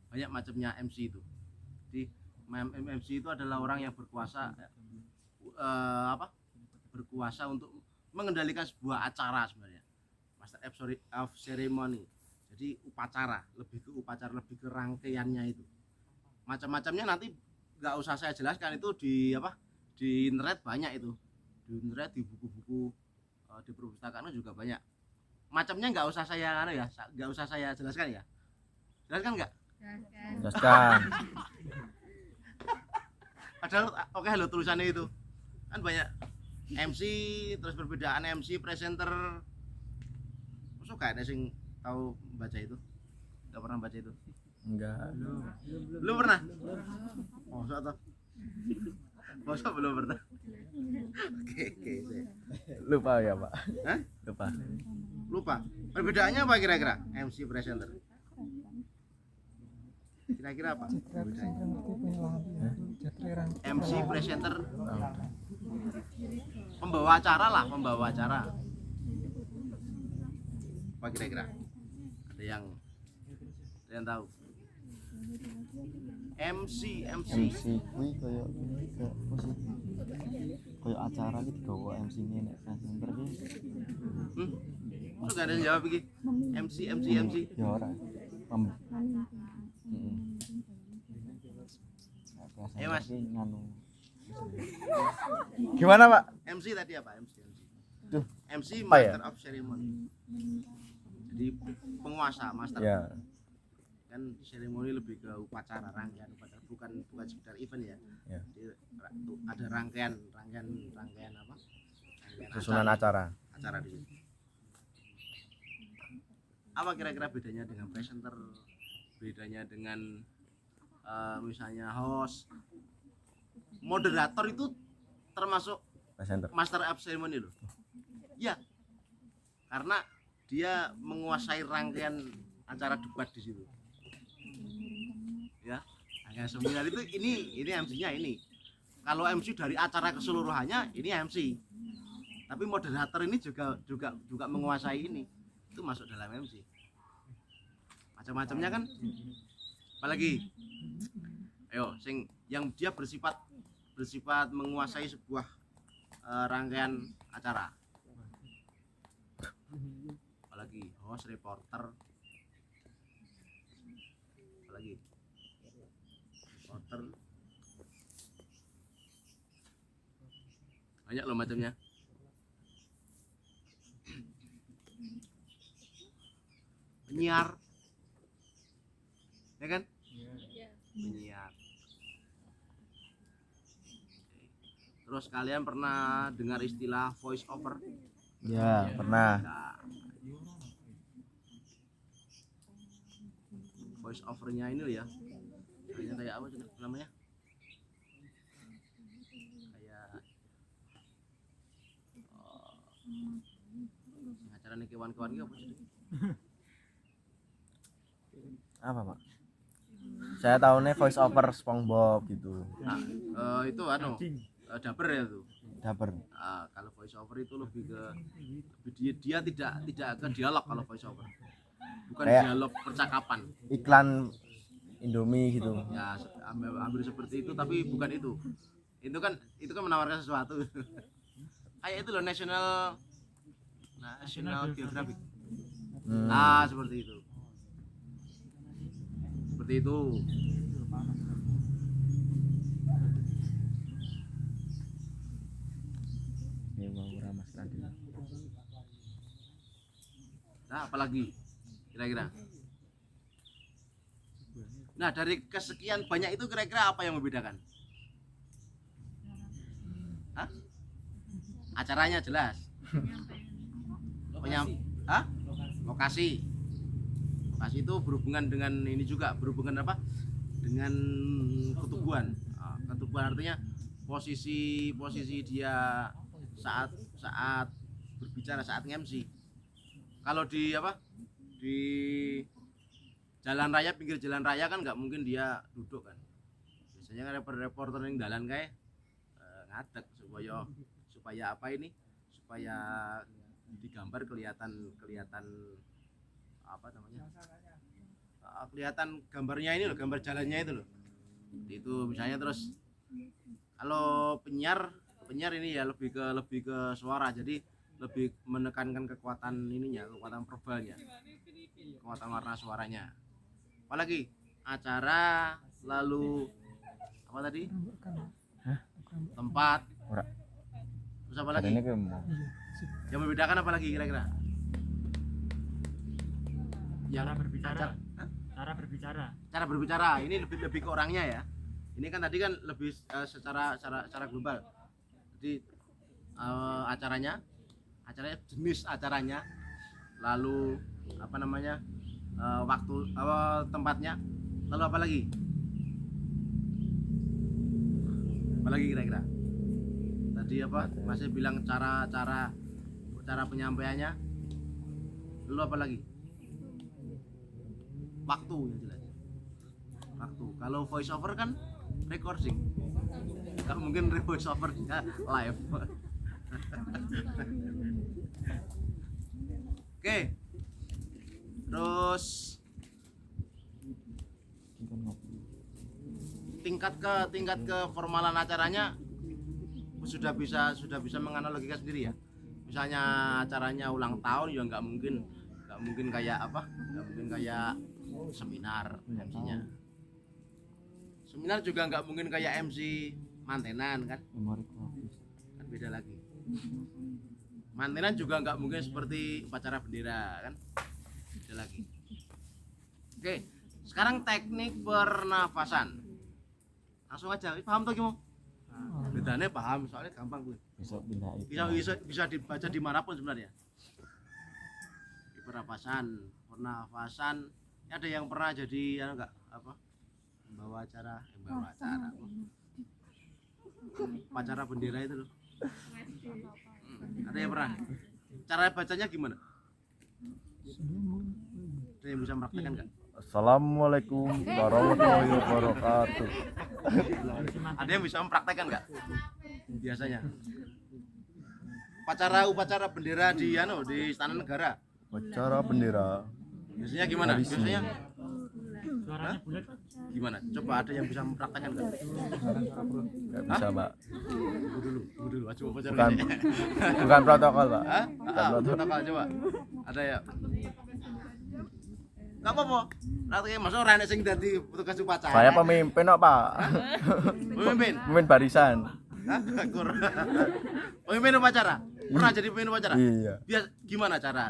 banyak macamnya MC itu. Jadi MC itu adalah orang yang berkuasa berkuasa untuk mengendalikan sebuah acara sebenarnya. Master of Ceremony. Jadi upacara, lebih ke rangkaiannya itu. Macam-macamnya nanti nggak usah saya jelaskan, itu di internet banyak itu. Di internet, di buku-buku, di perpustakaan juga banyak. Macamnya nggak usah saya jelaskan ya. Jelaskan nggak? Jelaskan. Padahal oke lo tulisannya itu kan banyak MC, terus perbedaan MC presenter. Masuk kayak ada sing tahu baca itu? Nggak pernah baca itu? Enggak. Belum pernah? Oh, atau masa belum pernah? Oke. Lupa ya, Pak. Hah? Lupa. Perbedaannya apa kira-kira? MC presenter. Kira-kira apa perbedaannya? MC presenter, pembawa acara. Apa kira-kira? Ada yang tahu? MC kuwi koyo koyo acara iki digawa MC-ne nek presenter ki. Kok gak ada yang jawab iki? MC. Ya ora. Mas. Gimana, Pak? MC tadi apa? Duh. MC Apa ya? Master of Ceremony. Jadi penguasa master. Ya. Kan seremoni lebih ke upacara, rangkaian upacara, bukan sekedar event ya. Ya. Jadi ada rangkaian apa? Susunan acara. Acara di situ. Apa kira-kira bedanya dengan presenter? Bedanya dengan misalnya host, moderator itu termasuk Presenter. master of ceremony loh. Ya, karena dia menguasai rangkaian acara debat di situ. Ya, hanya seminar itu ini MC-nya ini. Kalau MC dari acara keseluruhannya ini MC. Tapi moderator ini juga menguasai ini. Itu masuk dalam MC. Macam-macamnya kan. Apalagi ayo yang dia bersifat menguasai sebuah rangkaian acara. Apalagi host, reporter, banyak loh macamnya. Penyiar, ya kan? Penyiar. Terus kalian pernah dengar istilah voice over? Ya, pernah. Nah, voice overnya ini ya, kayak apa namanya? Kayak acara nih kawan-kawan apa sih? Apa, Pak? Saya tahunya voice over SpongeBob gitu. Nah, itu daber ya tuh. Daper. Kalau voice over itu lebih ke dia tidak ke dialog kalau voice over. Bukan kayak dialog percakapan. Iklan Indomie gitu. Ya, hampir seperti itu tapi bukan itu. Itu kan menawarkan sesuatu. Kayak itu loh National Geographic. Seperti itu. Nah, apalagi kira-kira? Nah, dari kesekian banyak itu kira-kira apa yang membedakan? Hah? Acaranya jelas. Lokasi. Lokasi itu berhubungan dengan ini juga, berhubungan apa? Dengan ketubuhan. Ketubuhan artinya posisi dia saat berbicara, saat MC. Kalau di jalan raya, pinggir jalan raya kan nggak mungkin dia duduk kan. Biasanya kan reporter yang jalan kayak ngadeg supaya apa ini? Supaya digambar kelihatan apa namanya? kelihatan gambarnya ini loh, gambar jalannya itu loh. Itu misalnya. Terus kalau penyiar ini ya lebih ke suara, jadi lebih menekankan kekuatan ininya, kekuatan verbalnya, kekuatan warna suaranya. Apalagi acara, lalu apa tadi? Tempat. Ora. Terus apa lagi? Ini kayak mau. Yang membedakan apa lagi kira-kira? Cara berbicara. Hah? Cara Cara berbicara ini lebih ke orangnya ya. Ini kan tadi kan lebih secara global. Jadi acaranya jenis acaranya, lalu apa namanya, waktu tempatnya, lalu apa lagi kira-kira? Tadi apa masih bilang cara penyampaiannya, lalu apa lagi? Waktu yang jelas. Waktu. Kalau voice over kan recording, nggak mungkin voice over live. Oke. Terus tingkat ke formalan acaranya sudah bisa menganalogikan sendiri ya. Misalnya acaranya ulang tahun ya nggak mungkin kayak apa? Nggak mungkin kayak seminar MC-nya. Seminar juga nggak mungkin kayak MC mantenan kan? Kan beda lagi. Mantenan juga nggak mungkin seperti upacara bendera kan? Beda lagi. Oke, sekarang teknik pernafasan. Langsung aja, paham tuh gimana? Bedanya paham, soalnya gampang gue. Besok pindah itu. Bisa dibaca dimanapun sebenarnya. Pernafasan. Ini ada yang pernah jadi enggak apa? Membawa acara upacara bendera itu loh. Ada yang pernah? Cara bacanya gimana? Ada yang bisa mempraktekkan enggak? Assalamualaikum warahmatullahi wabarakatuh. Ada yang bisa mempraktekkan enggak? Biasanya. Upacara bendera di Istana Negara. Acara bendera. Biasanya gimana? Tradisi. Biasanya Suaranya bulat. gimana? Coba ada yang bisa mempraktekkan enggak? Enggak bisa, Pak. Tunggu dulu. Coba upacara Bukan ini. bukan protokol, Pak. Hah? Protokol coba. Ada ya? Enggak apa-apa. Prakteknya masuk ora nek sing dadi petugas upacara. Saya pemimpin kok, Pak. Pemimpin. Pemimpin barisan. Hah? Pemimpin upacara. Pernah jadi pemimpin upacara? Iya. Gimana cara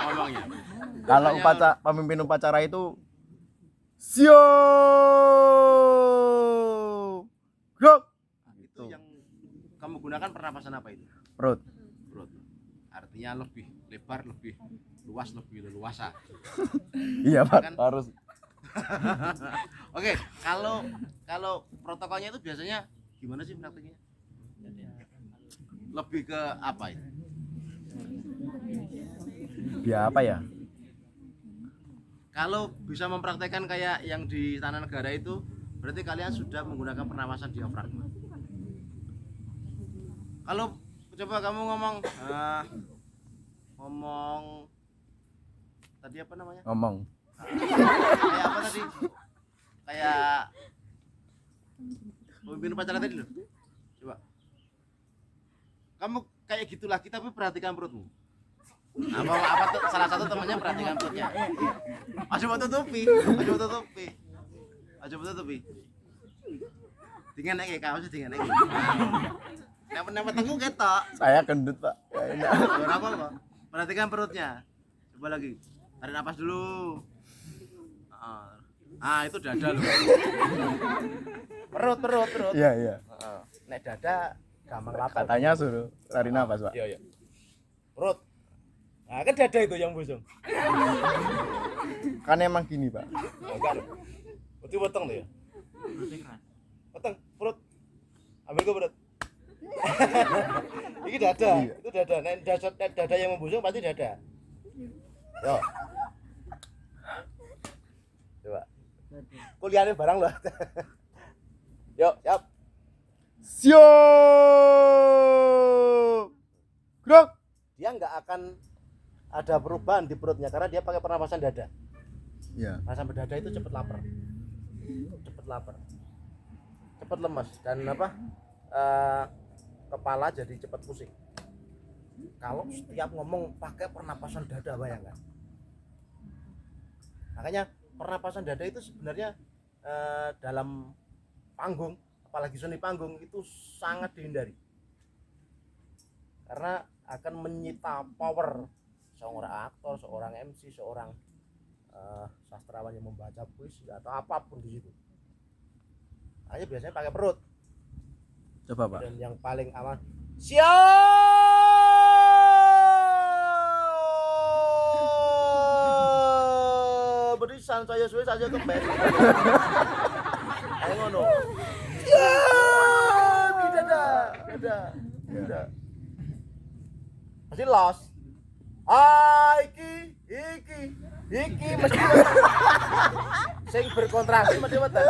ngomongnya? Kalau Biasanya pemimpin upacara itu Sio Grok. itu yang kamu gunakan pernapasan apa itu? Perut. Perut. Artinya lebih lebar, lebih luas, lebih leluasa. Iya, Pak. Kan? Harus. Oke, kalau protokolnya itu biasanya gimana sih praktiknya? Lebih ke apa itu? Dia apa ya? Kalau bisa mempraktekkan kayak yang di Istana Negara itu, berarti kalian sudah menggunakan pernapasan diafragma. Kalau coba kamu ngomong tadi apa namanya? Ngomong. Kayak apa tadi? Kayak pemimpin upacara tadi loh. Coba. Kamu kayak gitu lagi tapi perhatikan perutmu. Apa tuh salah satu temannya perhatikan perutnya. Coba tutupi. Dengan kayak kaos dengan kayak. Nempel tengku ketok. Saya gendut, Pak. Ya, enak. Ora apa-apa. Perhatikan perutnya. Coba lagi. Tarik napas dulu. Itu dada loh. Perut. Iya, iya. Nek dada gampang lapar. Katanya suruh tarik nafas, Pak. Iya. Perut. Nah, kan dada itu yang busung. Kan emang gini, Pak. Enggak. Berarti weteng tuh ya. Perutnya keras. Weteng, perut. Ambil ke perut. Ini dada, Iya. itu dada. Nek dada yang membusung pasti dada. Yo. Coba. Kuliahnya barang loh. Yuk, siap. Sio Grok. Dia nggak akan ada perubahan di perutnya karena dia pakai pernapasan dada. Iya. Pernapasan dada itu cepet lapar, cepet lemas dan apa? Kepala jadi cepet pusing. Kalau setiap ngomong pakai pernapasan dada, bayangkan. Makanya pernapasan dada itu sebenarnya dalam panggung, apalagi seni panggung itu sangat dihindari karena akan menyita power seorang aktor, seorang MC, seorang sastrawan yang membaca puisi atau apapun di situ. Hanya biasanya pakai perut. Coba, Pak. Dan yang paling aman, siap berisan saya suwe saja kembali. Ayo ngono. Siap, tidak. Pasti los. Iki mesti sing berkontraksi mesti weten.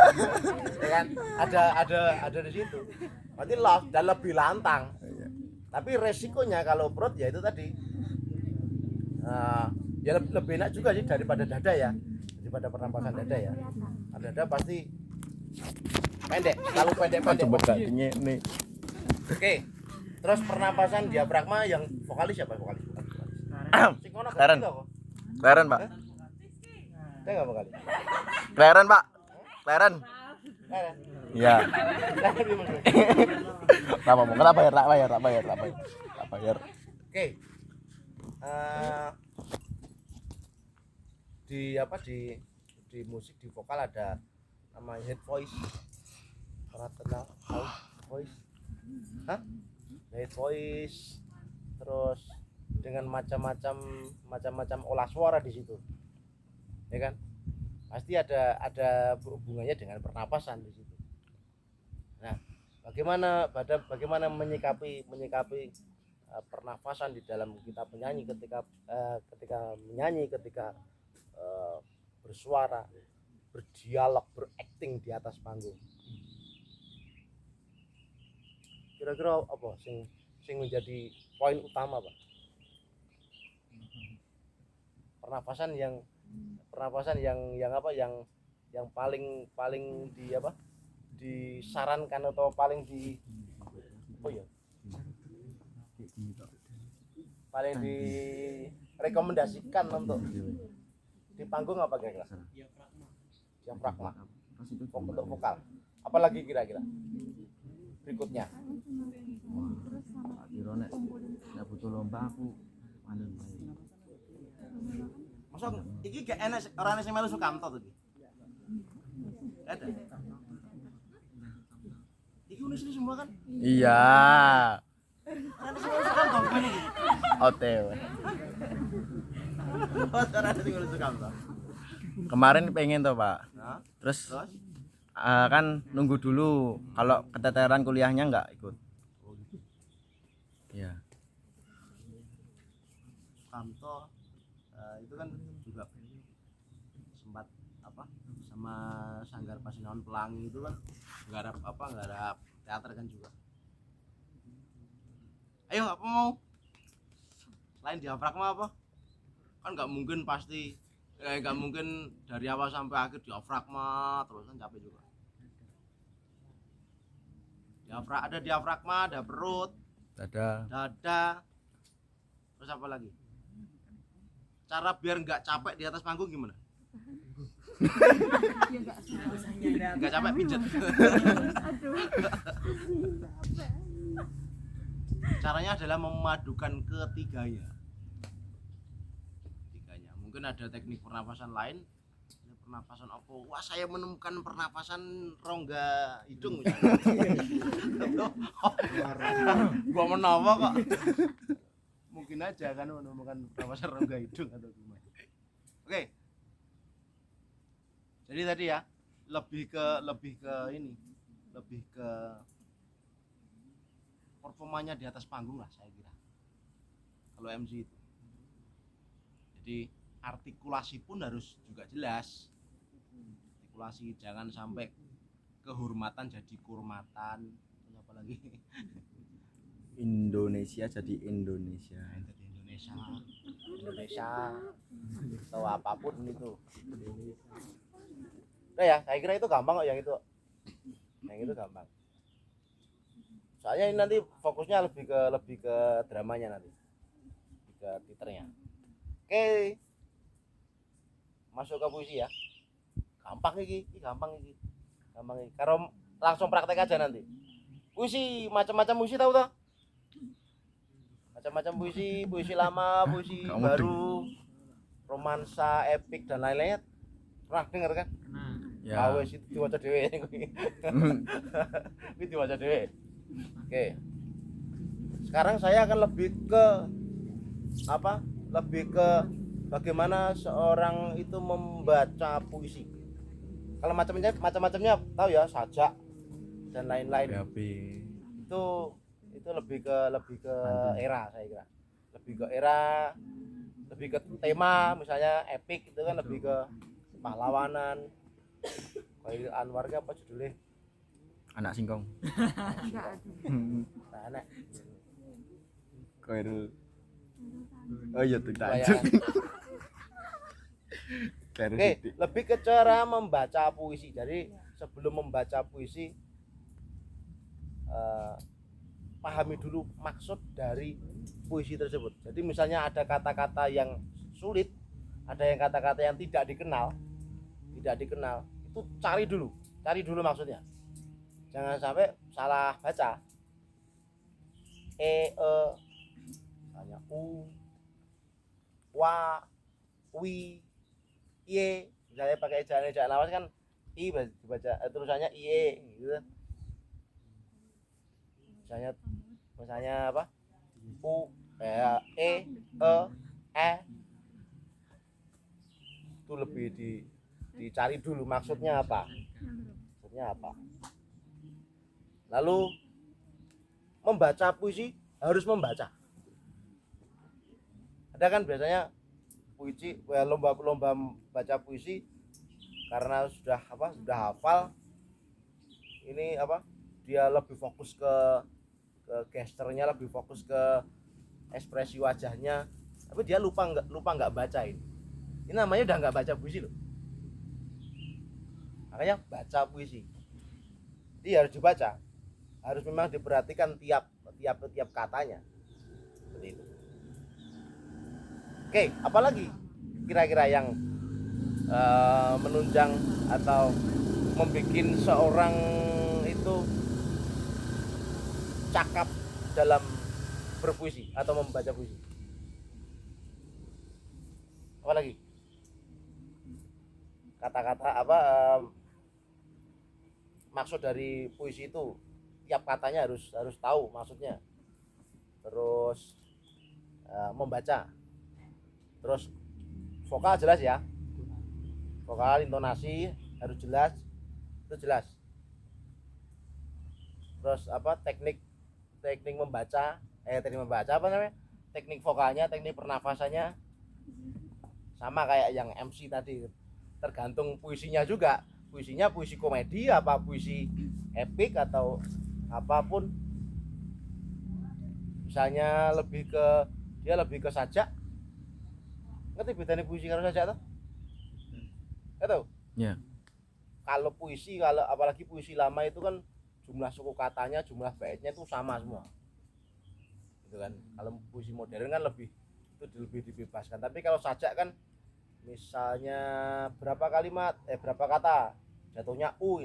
Ya kan? Ada di situ. Berarti los dan lebih lantang. Tapi resikonya kalau perut ya itu tadi. Ya lebih enak juga sih daripada dada ya. Daripada pernapasan dada ya. Dada pasti pendek, selalu pendek-pendek. Coba kakinya nih. Oke. Terus pernapasan diafragma yang vokalis siapa vokalis? Sing kono Klaren. kok. Klaren, Pak. Saya enggak vokalis. Klaren, Pak. Klaren. Klaren. Iya. Klaren di mana? Apa mau? Tak bayar. Oke. Di musik di vokal ada namanya head voice. Pernah kenal tahu voice? Hah? Head voice. Terus dengan macam-macam olah suara di situ. Ya kan? Pasti ada hubungannya dengan pernapasan di situ. Nah, bagaimana menyikapi pernafasan di dalam kita menyanyi ketika bersuara, berdialog, berakting di atas panggung. Kira-kira apa sing menjadi poin utama, Pak? Pernapasan yang paling disarankan atau paling direkomendasikan untuk di panggung apa kira-kira? Diafragma. Untuk vokal. Apalagi kira-kira? Berikutnya. Kira nek butuh lomba aku anu. Masa iki gak enak orang sing melu Sukamto to iki. Ada. Iki unis ini semua kan? Iya. Orang sing melu Sukamto kan iki. OTW. Orang sing melu Sukamto. Kemarin pengen tuh, Pak. Nah, Terus terus kan nunggu dulu kalau keteteran kuliahnya nggak ikut. Iya. Sukamto itu kan juga sempat sama Sanggar Pasinongan Pelangi itu kan nggarap teater kan juga. Ayo apa mau? Lain diafragma apa? Kan nggak mungkin dari awal sampai akhir diafragma terus kan capek juga. Ada diafragma, ada perut, dada, terus apa lagi? Cara biar nggak capek di atas panggung gimana? Nggak capek pijet. Caranya adalah memadukan ketiganya. Mungkin ada teknik pernapasan lain. Pernapasan apa? Wah, saya menemukan pernapasan rongga hidung misalnya. Gua menapa kok? Mungkin aja kan menemukan pernapasan rongga hidung atau gimana. Oke. Jadi tadi ya, lebih ke performanya di atas panggung lah saya kira. Kalau MC itu. Jadi artikulasi pun harus juga jelas. Artikulasi jangan sampai kehormatan jadi kurmatan. Terus apa lagi? Indonesia jadi Indonesia. Jadi Indonesia atau apapun itu. Udah ya, saya kira itu gampang kok yang itu. Yang itu gampang. Soalnya ini nanti fokusnya lebih ke dramanya nanti. Lebih ke titernya. Oke. Masuk ke puisi ya. Gampang iki, gampang iki. Gampang iki. Karo langsung praktek aja nanti. Puisi, macam-macam puisi tahu toh? Macam-macam puisi, puisi lama, puisi baru, romansa, epik dan lain-lainnya. Pernah denger kan? Nah, Ya. Wes itu diwaca dhewe kuwi. Kuwi diwaca dhewe. Oke. Sekarang saya akan lebih ke apa? Lebih ke bagaimana seorang itu membaca puisi. Kalau macam-macamnya tahu ya, sajak dan lain-lain. BAB. Itu lebih ke era saya kira. Lebih ke era, lebih ke tema, misalnya epic itu kan lebih ke pahlawanan. Kayak Anwar ke apa judulnya? Anak singkong. Nah, enak. Koirul. Oh iya tuh Kebayaan. Oke, lebih ke cara membaca puisi. Jadi sebelum membaca puisi, pahami dulu maksud dari puisi tersebut. Jadi misalnya ada kata-kata yang sulit, ada yang kata-kata yang tidak dikenal, itu cari dulu maksudnya. Jangan sampai salah baca. Misalnya u, wa, wi, iye, misalnya pakai ejaan lawas kan i dibaca tulisannya iye gitu. Misalnya apa? U, itu lebih dicari dulu maksudnya apa. Lalu membaca puisi harus membaca. Ada kan biasanya puisi lomba baca puisi karena sudah hafal, ini dia lebih fokus ke gesternya, lebih fokus ke ekspresi wajahnya, tapi dia lupa nggak bacain. Ini namanya udah nggak baca puisi loh. Makanya baca puisi dia harus dibaca, harus memang diperhatikan tiap katanya seperti itu. Oke, apalagi kira-kira yang menunjang atau membuat seorang itu cakap dalam berpuisi atau membaca puisi? Apalagi kata-kata maksud dari puisi itu, tiap katanya harus tahu maksudnya. Terus membaca, terus vokal jelas ya, vokal intonasi harus jelas, itu jelas. Terus teknik membaca teknik vokalnya, teknik pernafasannya sama kayak yang MC tadi, tergantung puisinya juga. Puisinya puisi komedi apa puisi epik atau apapun. Misalnya lebih ke sajak. Ngerti bedanya puisi karo sajak tuh? Nggak. Ya. Kalau puisi, apalagi puisi lama itu kan jumlah suku katanya, jumlah baitnya itu sama semua. Gitu kan. Kalau puisi modern kan lebih dibebaskan. Tapi kalau sajak kan misalnya berapa kalimat, berapa kata, jatuhnya u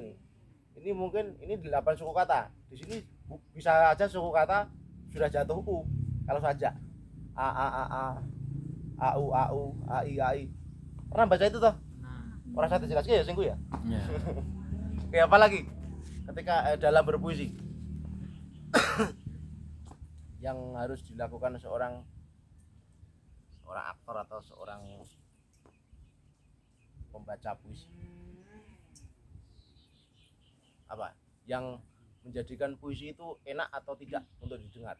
ini mungkin ini 8 suku kata. Di sini bisa aja suku kata sudah jatuh u. Kalau sajak a au ai. Pernah baca itu toh? Orang saya jelas ya singgu ya. Ya. Oke, apa lagi ketika dalam berpuisi yang harus dilakukan seorang aktor atau seorang pembaca puisi? Apa yang menjadikan puisi itu enak atau tidak untuk didengar?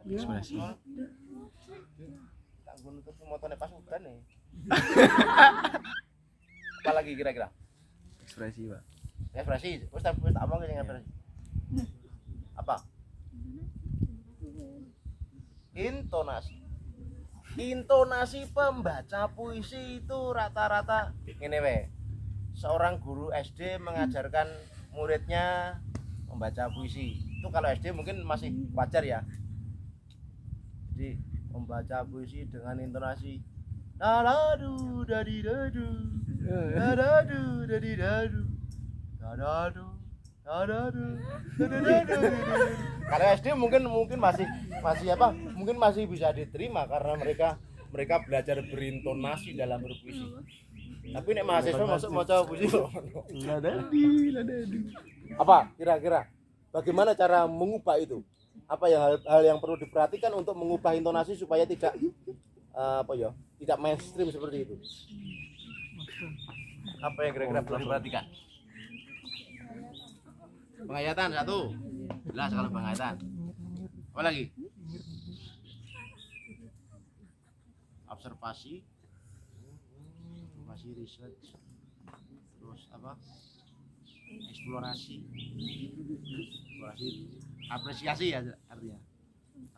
Ekspresi. Tak gue nutup motornya pas udan nih. Apalagi kira-kira? Ekspresi, Pak. Ekspresi. Wis tak omong sing ekspresi. Apa? Intonasi pembaca puisi itu rata-rata ngene wae. Seorang guru SD mengajarkan muridnya membaca puisi. Itu kalau SD mungkin masih wajar ya. Jadi membaca puisi dengan intonasi dadadu dadidadu dadadu dadidadu dadadu dadadu dadadu. Kalau SD mungkin masih apa? Mungkin masih bisa diterima karena mereka belajar berintonasi dalam berpuisi. Tapi nek mahasiswa masuk maca puisi apa kira-kira bagaimana cara mengubah itu? Apa hal yang perlu diperhatikan untuk mengubah intonasi supaya tidak tidak mainstream seperti itu? Apa yang kira-kira perlu diperhatikan? Penghayatan satu, jelas kalau penghayatan. Apa lagi? Observasi, research, terus apa? Eksplorasi, apresiasi ya artinya.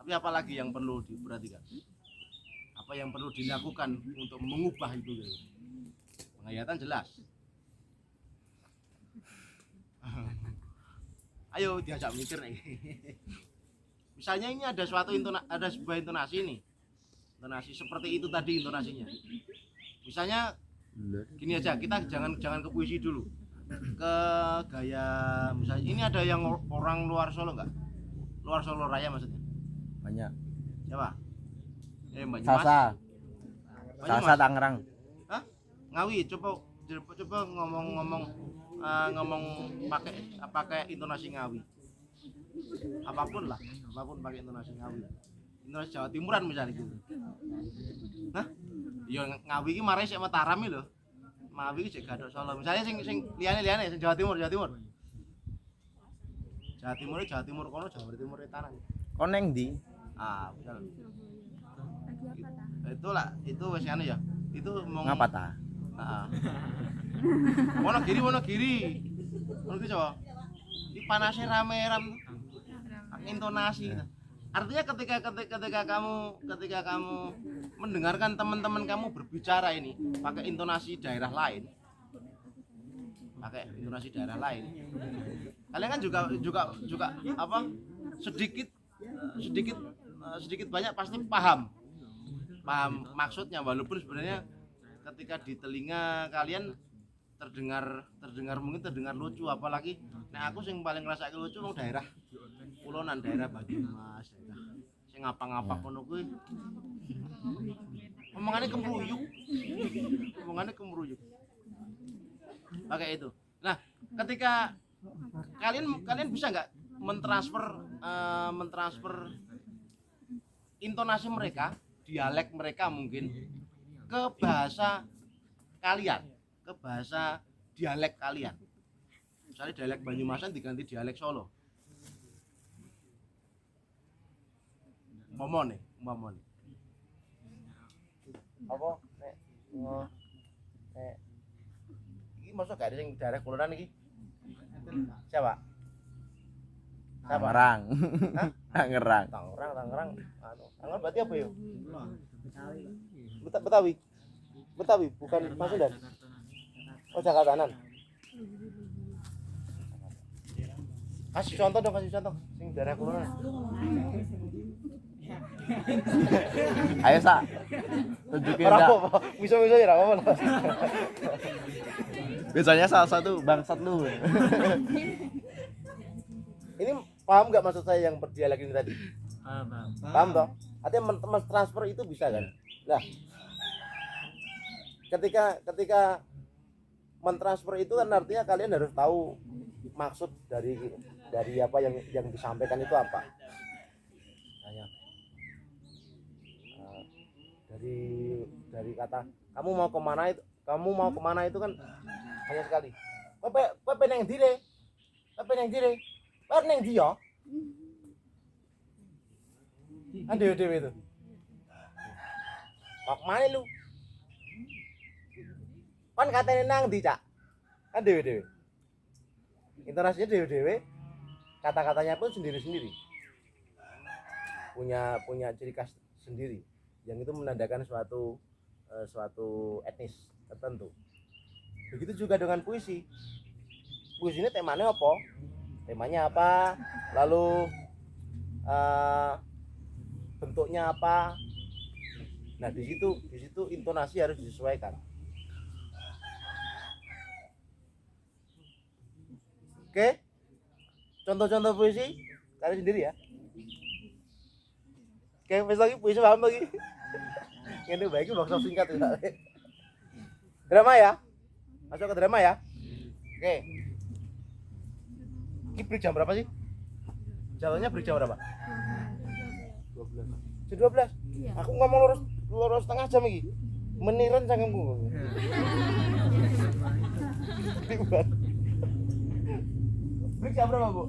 Tapi apa lagi yang perlu diperhatikan? Apa yang perlu dilakukan untuk mengubah itu? Penghayatan jelas. Ayo diajak mikir nih. Misalnya ini ada sebuah intonasi nih. Intonasi seperti itu tadi intonasinya. Misalnya gini aja, kita jangan ke puisi dulu. Ke gaya misalnya ini ada yang orang luar Solo enggak? Luar Solo Raya maksudnya. Banyak. Siapa? Banyumas. Sasa Tangerang. Hah? Ngawi, coba ngomong pakai intonasi Ngawi. Apapun pakai intonasi Ngawi. Intonasi Jawa Timuran misalnya gitu. Nah, yo Ngawi iki mare sik Mataram iki lho. Ngawi iki jek Gadok Solo. Misalnya sing liyane sing Jawa Timur. Jawa Timur kono Jawa Timur Etanan. Kon neng ndi? Ah, misal. Itu wis anu ya. Itu mau Ngapa ta? Heeh. Wonogiri. Wonogiri coba. Ini panasnya rame-ram intonasi. Artinya ketika kamu mendengarkan teman-teman kamu berbicara ini pakai intonasi daerah lain. Kalian kan juga apa? Sedikit banyak pasti paham maksudnya, walaupun sebenarnya ketika di telinga kalian terdengar mungkin terdengar lucu, apalagi nah aku sing paling ngerasa lucu nang daerah kulonan, daerah Banyumas, daerah sing ngapa-ngapa kono kuwi omongane kemruyuk pakai itu. Nah, ketika kalian bisa nggak mentransfer intonasi mereka, dialek mereka mungkin ke bahasa kalian, ke bahasa dialek kalian. Misalnya dialek Banyumasan diganti dialek Solo. Umpamane. Apa nek iki masa gak ada sing daerah kulonan iki? Siapa? Tangerang. Hah? Tangerang. Tangerang. Tangerang berarti apa ya? Betawi, bukan Pasundan. Oh, Jakartanan. Kasih contoh sing daerah kulonan. Ayo Sa. Tunjukin Ora enggak? apa-apa, miso-miso ya ora apa-apa. Biasanya salah satu bangsat lu. Ini paham nggak maksud saya yang berdialek ini tadi? Paham toh? Artinya transfer itu bisa kan? Nah, ketika mentransfer itu kan artinya kalian harus tahu maksud dari apa yang disampaikan itu apa. Dari kata kamu mau kemana itu kan hanya sekali. Kowe pengen ndi le? Neng ndi ya? Dewe itu. Kok mana lu? Kan katanya nang ndi, Cak? Kan dewe. Intonasinya dewe. Kata-katanya pun sendiri-sendiri. punya ciri khas sendiri yang itu menandakan suatu etnis tertentu. Begitu juga dengan puisi. Puisi ini temanya apa? Temanya apa? Lalu bentuknya apa? Nah, di situ intonasi harus disesuaikan. Oke? Contoh-contoh puisi kalian sendiri ya. Oke, wis lagi puisi paham lagi. Ini baik workshop singkat ya. Drama ya? Masuk ke drama ya? Oke. Ini break jam berapa sih? Jalannya break jam berapa? 12. Jam 12? Iya. Aku ngomong lurus setengah jam iki. Meniran cangkemku. Break jam berapa, Bu?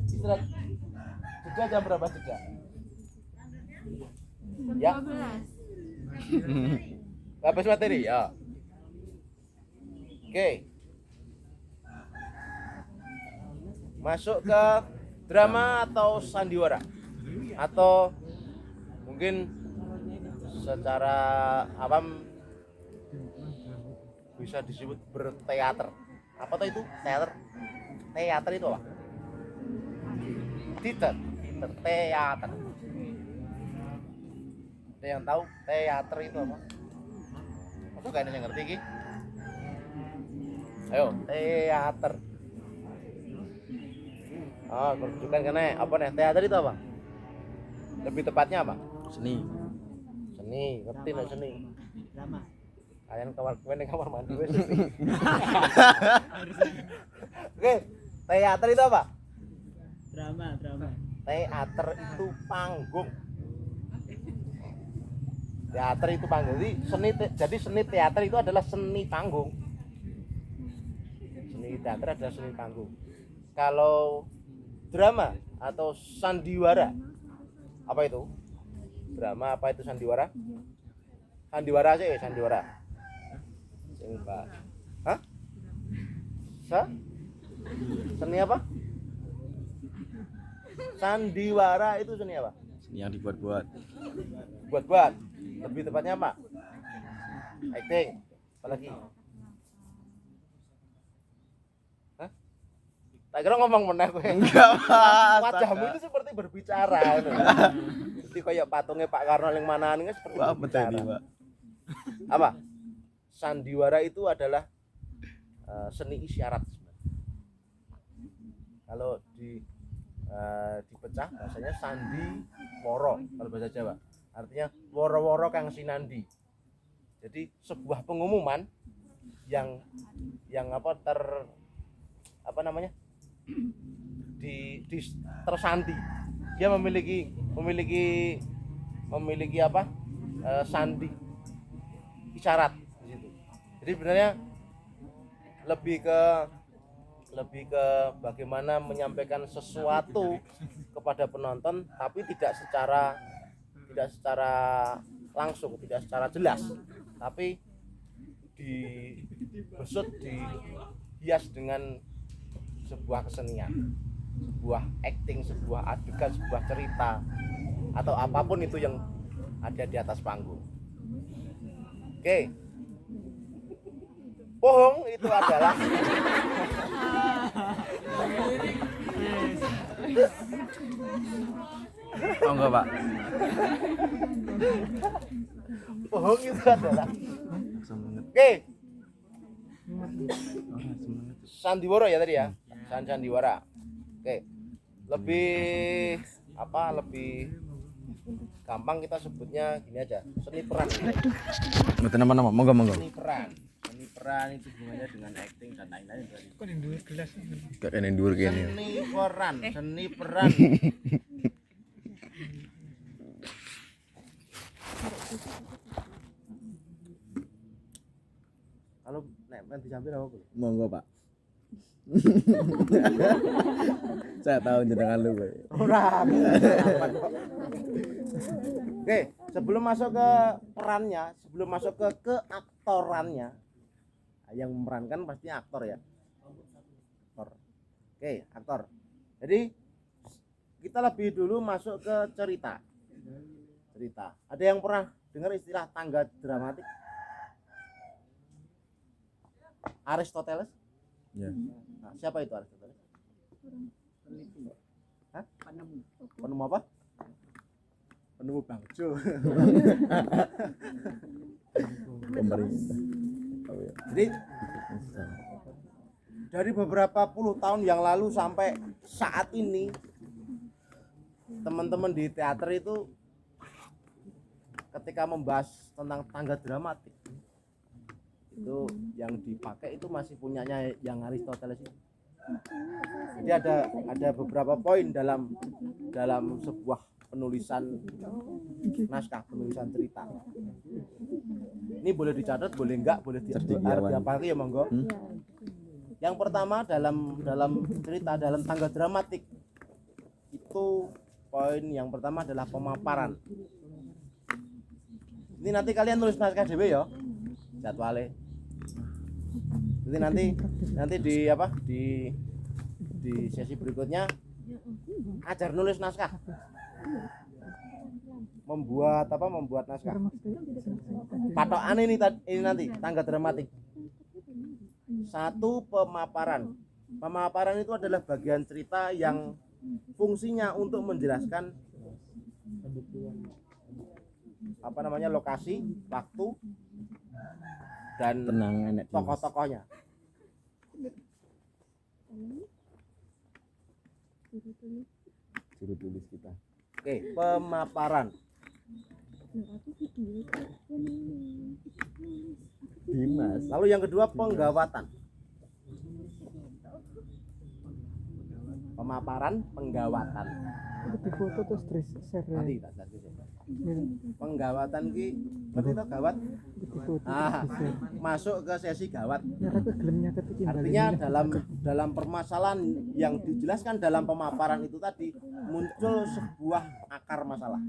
Istirahat. Jeda jam berapa jeda? Ya. 12. Habis materi ya. Oke. Masuk ke drama atau sandiwara? Atau mungkin secara awam bisa disebut berteater. Apa tuh itu? Teater. Teater itu apa? Teater. Teater. Ada yang tahu teater itu apa? Masa gak ada yang ngerti ki? Ayo, teater. Oh, pertunjukan kena apa nih? Teater itu apa? Lebih tepatnya apa? Seni. Seni, ngerti nih seni. Drama. Kalian kamar mandi wes. Oke, teater itu apa? Drama. Teater itu panggung. Teater itu panggung. Jadi seni teater itu adalah seni panggung. Seni teater adalah seni panggung. Kalau drama atau sandiwara, apa itu? Drama apa itu sandiwara? Sandiwara sih, sandiwara. Hah? Seni apa? Sandiwara itu seni apa? Seni yang dibuat-buat. Buat-buat. Lebih tepatnya apa? Acting. Apalagi? Hah? Tak kira ngomong meneh kowe. Enggak, Mas. Wajahmu itu seperti berbicara gitu. Jadi kayak patungnya Pak Karno yang mana ini seperti Wah, berbicara. betul, Pak. Apa? Sandiwara itu adalah seni isyarat sebenarnya. Kalau dipecah bahasanya sandi woro kalau bahasa Jawa. Artinya woro-woro kang sinandi. Jadi sebuah pengumuman yang tersanti. Dia memiliki sandi isyarat di situ. Jadi sebenarnya lebih ke bagaimana menyampaikan sesuatu kepada penonton tapi tidak secara langsung, tidak secara jelas, tapi dihias dengan sebuah kesenian, sebuah acting, sebuah adegan, sebuah cerita atau apapun itu yang ada di atas panggung. Oke. Bohong itu adalah Oh enggak, Pak. bohong itu adalah oke. Sandiwara ya tadi ya. Sandiwara. Oke. Lebih gampang kita sebutnya gini aja, seni peran. Mboten nama-nama, monggo. Seni peran itu hubungannya dengan acting dan lain-lain. Kok yang duit gelas ini? Gak kene dhuwur kene. Seni peran. Kalau nek dicampur apa, Bu? Monggo, Pak. Saya tahu jenengan lu, Pak. Ora. Oke, sebelum masuk ke perannya, sebelum masuk ke keaktorannya, yang memerankan pasti aktor ya. Aktor. Oke, aktor. Jadi kita lebih dulu masuk ke cerita. Ada yang pernah dengar istilah tangga dramatik? Aristoteles? Ya. Nah, siapa itu Aristoteles? Hah? Penemu. Penemu apa? Penemu bangjo. Pemerintah. Oh, ya. Jadi dari beberapa puluh tahun yang lalu sampai saat ini, teman-teman di teater itu ketika membahas tentang tangga dramatik itu yang dipakai itu masih punyanya yang Aristoteles itu. Jadi ada beberapa poin dalam sebuah penulisan naskah, penulisan cerita. Ini boleh dicatat, boleh enggak, boleh diapalkan ya monggo. Yang pertama dalam cerita, dalam tangga dramatik itu poin yang pertama adalah pemaparan. Ini nanti kalian tulis naskah dhewe ya, jadwale. Nanti di sesi berikutnya ajar nulis naskah. Membuat naskah. Patokan ini nanti tangga dramatik. Satu, pemaparan. Pemaparan itu adalah bagian cerita yang fungsinya untuk menjelaskan lokasi, waktu, dan tokoh-tokohnya. Juru tulis kita. Oke, pemaparan. Dimas. Lalu yang kedua, penggawatan. Pemaparan, penggawatan. Di foto terus share. Nanti tak share. Penggawatan ki ngerti to gawat? Masuk ke sesi gawat. Artinya dalam permasalahan yang dijelaskan dalam pemaparan itu tadi muncul sebuah akar masalah.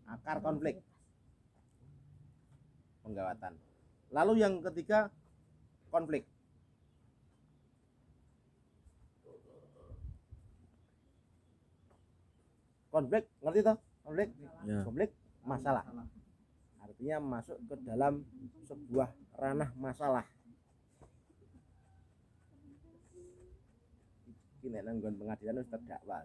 Akar konflik. Penggawatan. Lalu yang ketiga, konflik. Konflik, ngerti toh? Konflik. Ya. Konflik masalah. Artinya masuk ke dalam sebuah ranah masalah. Ini nanggon pengadilan harus terdakwa.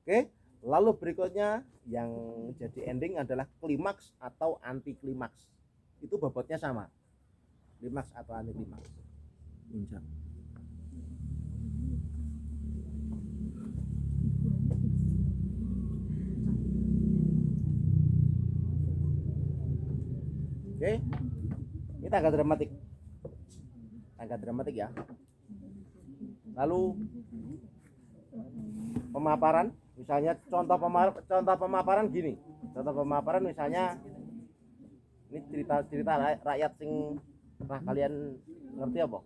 Oke, lalu berikutnya yang jadi ending adalah klimaks atau anti klimaks. Itu bobotnya sama. Klimaks atau anti klimaks. Puncak. Oke, ini tangga dramatik. Tangga dramatik ya. Lalu pemaparan, misalnya contoh pemaparan gini. Contoh pemaparan misalnya ini cerita rakyat sing pernah kalian ngerti apa?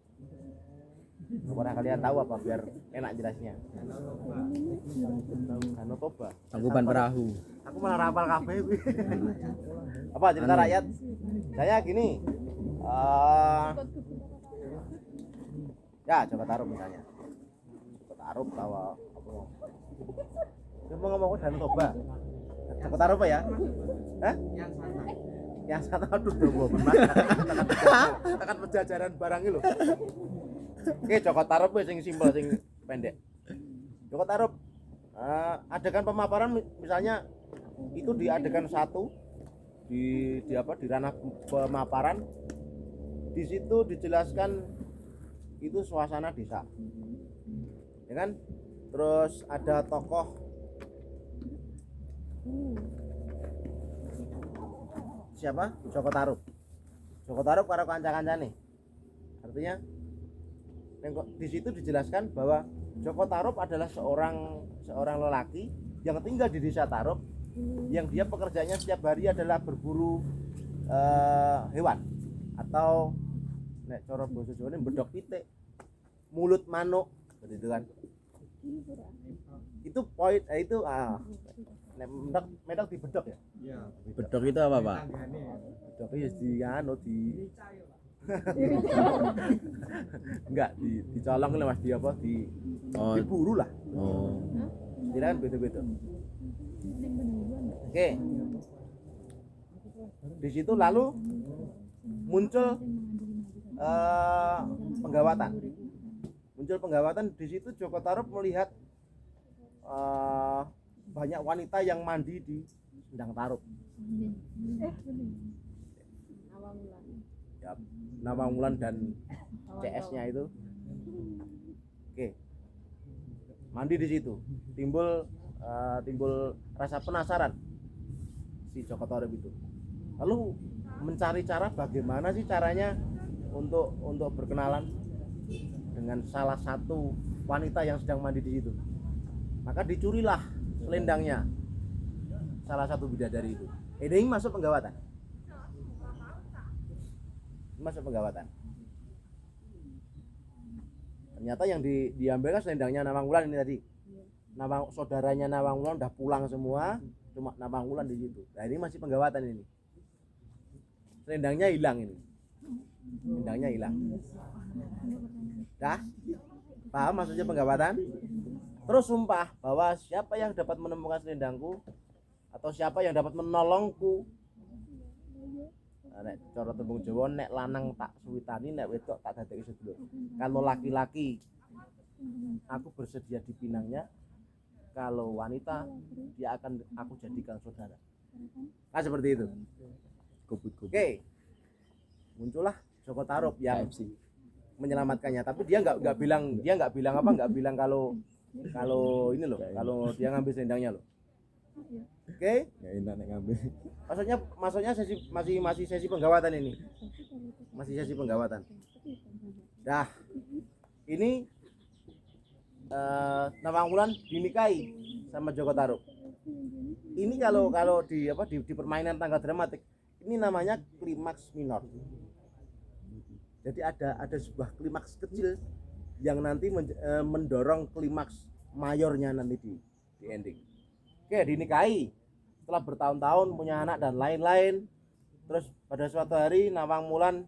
Pernah kalian tahu apa biar enak jelasnya? Danau Toba. Tangkuban perahu. Aku malah rapal kabeh kuwi. Apa cerita rakyat? Saya gini. Ya, Joko Tarub misalnya. Joko Tarub tahu apa? Dia mau ngomong Danau Toba. Joko Tarub apa ya? Hah? Yang satu aduh dobo benar. Tekan pejajaran barang iki lho. Oke, Joko Tarub sing simpel sing pendek. Joko Tarub adegan pemaparan misalnya itu di adegan satu di ranah pemaparan. Di situ dijelaskan itu suasana desa. Ya kan? Terus ada tokoh siapa? Joko Tarub. Joko Tarub karo kanca-kancane. Artinya di situ dijelaskan bahwa Joko Tarub adalah seorang lelaki yang tinggal di desa Tarub, yang dia pekerjaannya setiap hari adalah berburu hewan atau nek cara basa Jawa ini bedok pitik, mulut manuk, begitu kan. Itu poin itu nek medok di bedok ya. Bedok itu apa, Pak? Bedok ya di Enggak, dicolong lah Mas, di apa Oh. diburu lah. Oh. Kira kan beda-beda. Oke. Di situ lalu muncul penggawatan. Muncul penggawatan di situ Joko Tarub melihat banyak wanita yang mandi di Sendang Tarub. Ya, Nawang Wulan dan CS-nya itu. Oke. Mandi di situ. Timbul rasa penasaran si Joko Tarub itu. Lalu mencari cara bagaimana sih caranya untuk berkenalan dengan salah satu wanita yang sedang mandi di situ. Maka dicurilah selendangnya salah satu bidadari itu. Ini masuk penggawatan. Masuk penggawatan. Ternyata yang diambil kan selendangnya Nawang Wulan ini tadi. Saudaranya Nawang Wulan udah pulang semua, cuma Nawang Wulan di situ. Nah ini masih penggawatan ini. Selendangnya hilang ini. Selendangnya hilang. Dah? Paham maksudnya penggawatan? Terus sumpah bahwa siapa yang dapat menemukan selendangku atau siapa yang dapat menolongku. Nek cara tembung Jawa nek lanang tak suwitani, nek wedok tak dadeki sedulur. Kalau laki-laki aku bersedia dipinangnya, kalau wanita dia akan aku jadikan saudara. Nah seperti itu. Oke. Muncullah Joko Tarub yang menyelamatkannya, tapi dia nggak bilang kalau ini loh, kalau dia ngambil selendangnya loh. Oke. Nggak enak nek ngambil. Maksudnya masih sesi penggawatan ini. Masih sesi penggawatan. Dah. Ini Nawang Wulan dinikahi sama Joko Tarub. Ini kalau di permainan tangga dramatik, ini namanya klimaks minor. Jadi ada sebuah klimaks kecil yang nanti mendorong klimaks mayornya nanti di ending. Oke, dinikahi setelah bertahun-tahun, punya anak dan lain-lain. Terus pada suatu hari Nawang Wulan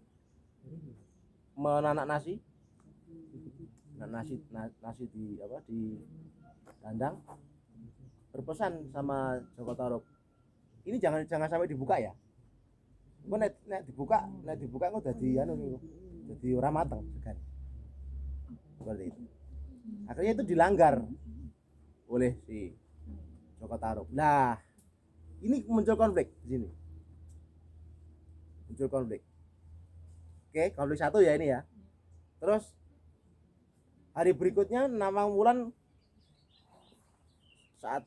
menanak nasi di kandang, berpesan sama Joko Tarub, ini jangan sampai dibuka ya. Engko nek dibuka kok dadi jadi ora mateng segan. Seperti itu. Akhirnya itu dilanggar oleh si Joko Tarub. Nah, ini muncul konflik di sini. Muncul konflik. Oke, konflik satu ya ini ya. Terus hari berikutnya Nawang Wulan saat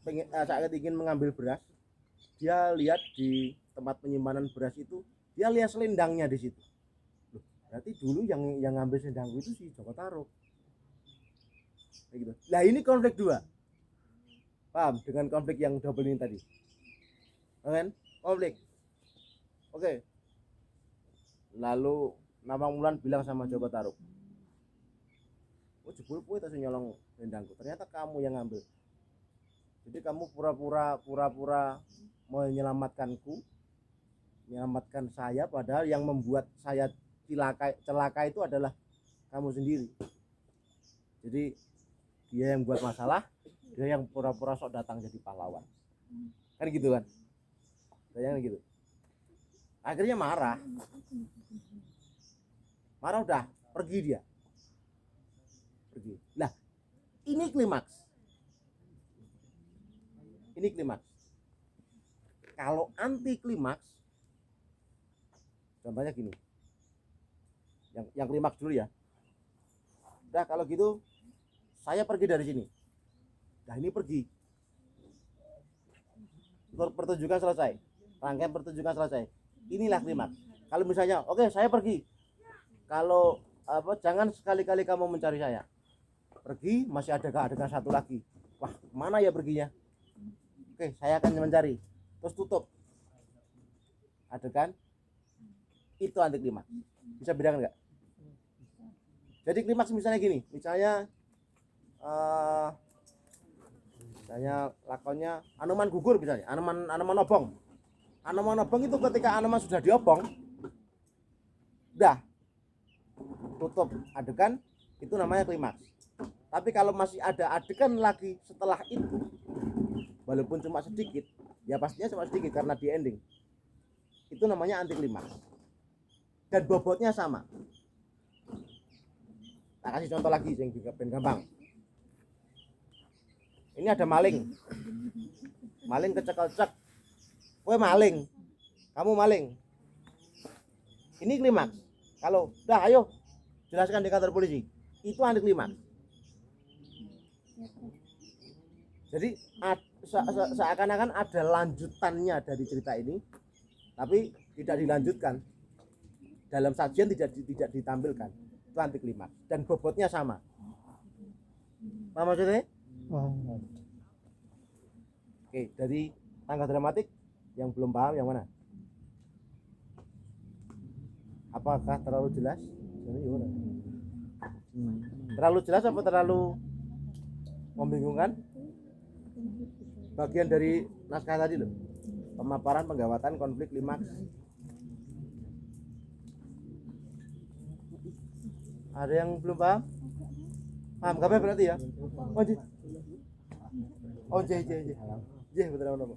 ingin mengambil beras, dia lihat di tempat penyimpanan beras itu, dia lihat selendangnya di situ. Loh, berarti dulu yang ngambil selendang itu si Joko Tarub. Kayak gitu. Nah, ini konflik dua. Paham dengan konflik yang double ini tadi? Kan? Konflik. Oke. Lalu Nawang Wulan bilang sama Joko Tarub, "Oh, jebul kowe tas nyolong selendangku. Ternyata kamu yang ngambil. Jadi kamu pura-pura menyelamatkan saya, padahal yang membuat saya celaka itu adalah kamu sendiri. Jadi dia yang buat masalah, dia yang pura-pura sok datang jadi pahlawan." Kan gitu kan? Kayaknya gitu. Akhirnya marah udah pergi dia. Pergi. Nah, ini klimaks. Kalau anti klimaks, contohnya gini. Yang klimaks dulu ya. Udah kalau gitu saya pergi dari sini. Nah, ini pergi. Pertunjukan selesai. Rangkaian pertunjukan selesai. Inilah klimaks. Kalau misalnya, oke, saya pergi. Kalau jangan sekali-kali kamu mencari saya. Pergi, masih ada adegan satu lagi. Wah, mana ya perginya? Oke, saya akan mencari. Terus tutup adegan. Itu anti klimaks. Bisa bedakan nggak? Jadi klimaks misalnya gini, misalnya lakonnya Anoman gugur misalnya, Anoman obong itu ketika Anoman sudah diobong, dah tutup adegan, itu namanya klimaks. Tapi kalau masih ada adegan lagi setelah itu, walaupun cuma sedikit, ya pastinya cuma sedikit karena di ending, itu namanya anti klimaks. Dan bobotnya sama. Tak kasih contoh lagi yang ben gampang. Ini ada maling. Maling kecekel cek. Kowe maling. Kamu maling. Ini klimaks. Kalau dah ayo jelaskan di kantor polisi. Itu anti klimaks. Jadi seakan-akan ada lanjutannya dari cerita ini, tapi tidak dilanjutkan. Dalam sajian tidak ditampilkan. Itu anti klimaks dan bobotnya sama. Paham maksudnya? Oke, dari tangga dramatik yang belum paham yang mana? Apakah terlalu jelas? Terlalu jelas apa terlalu membingungkan? Bagian dari naskah tadi loh, pemaparan penggawatan konflik klimaks. Ada yang belum paham? Paham kabeh berarti ya? Oh, J. Betul apa?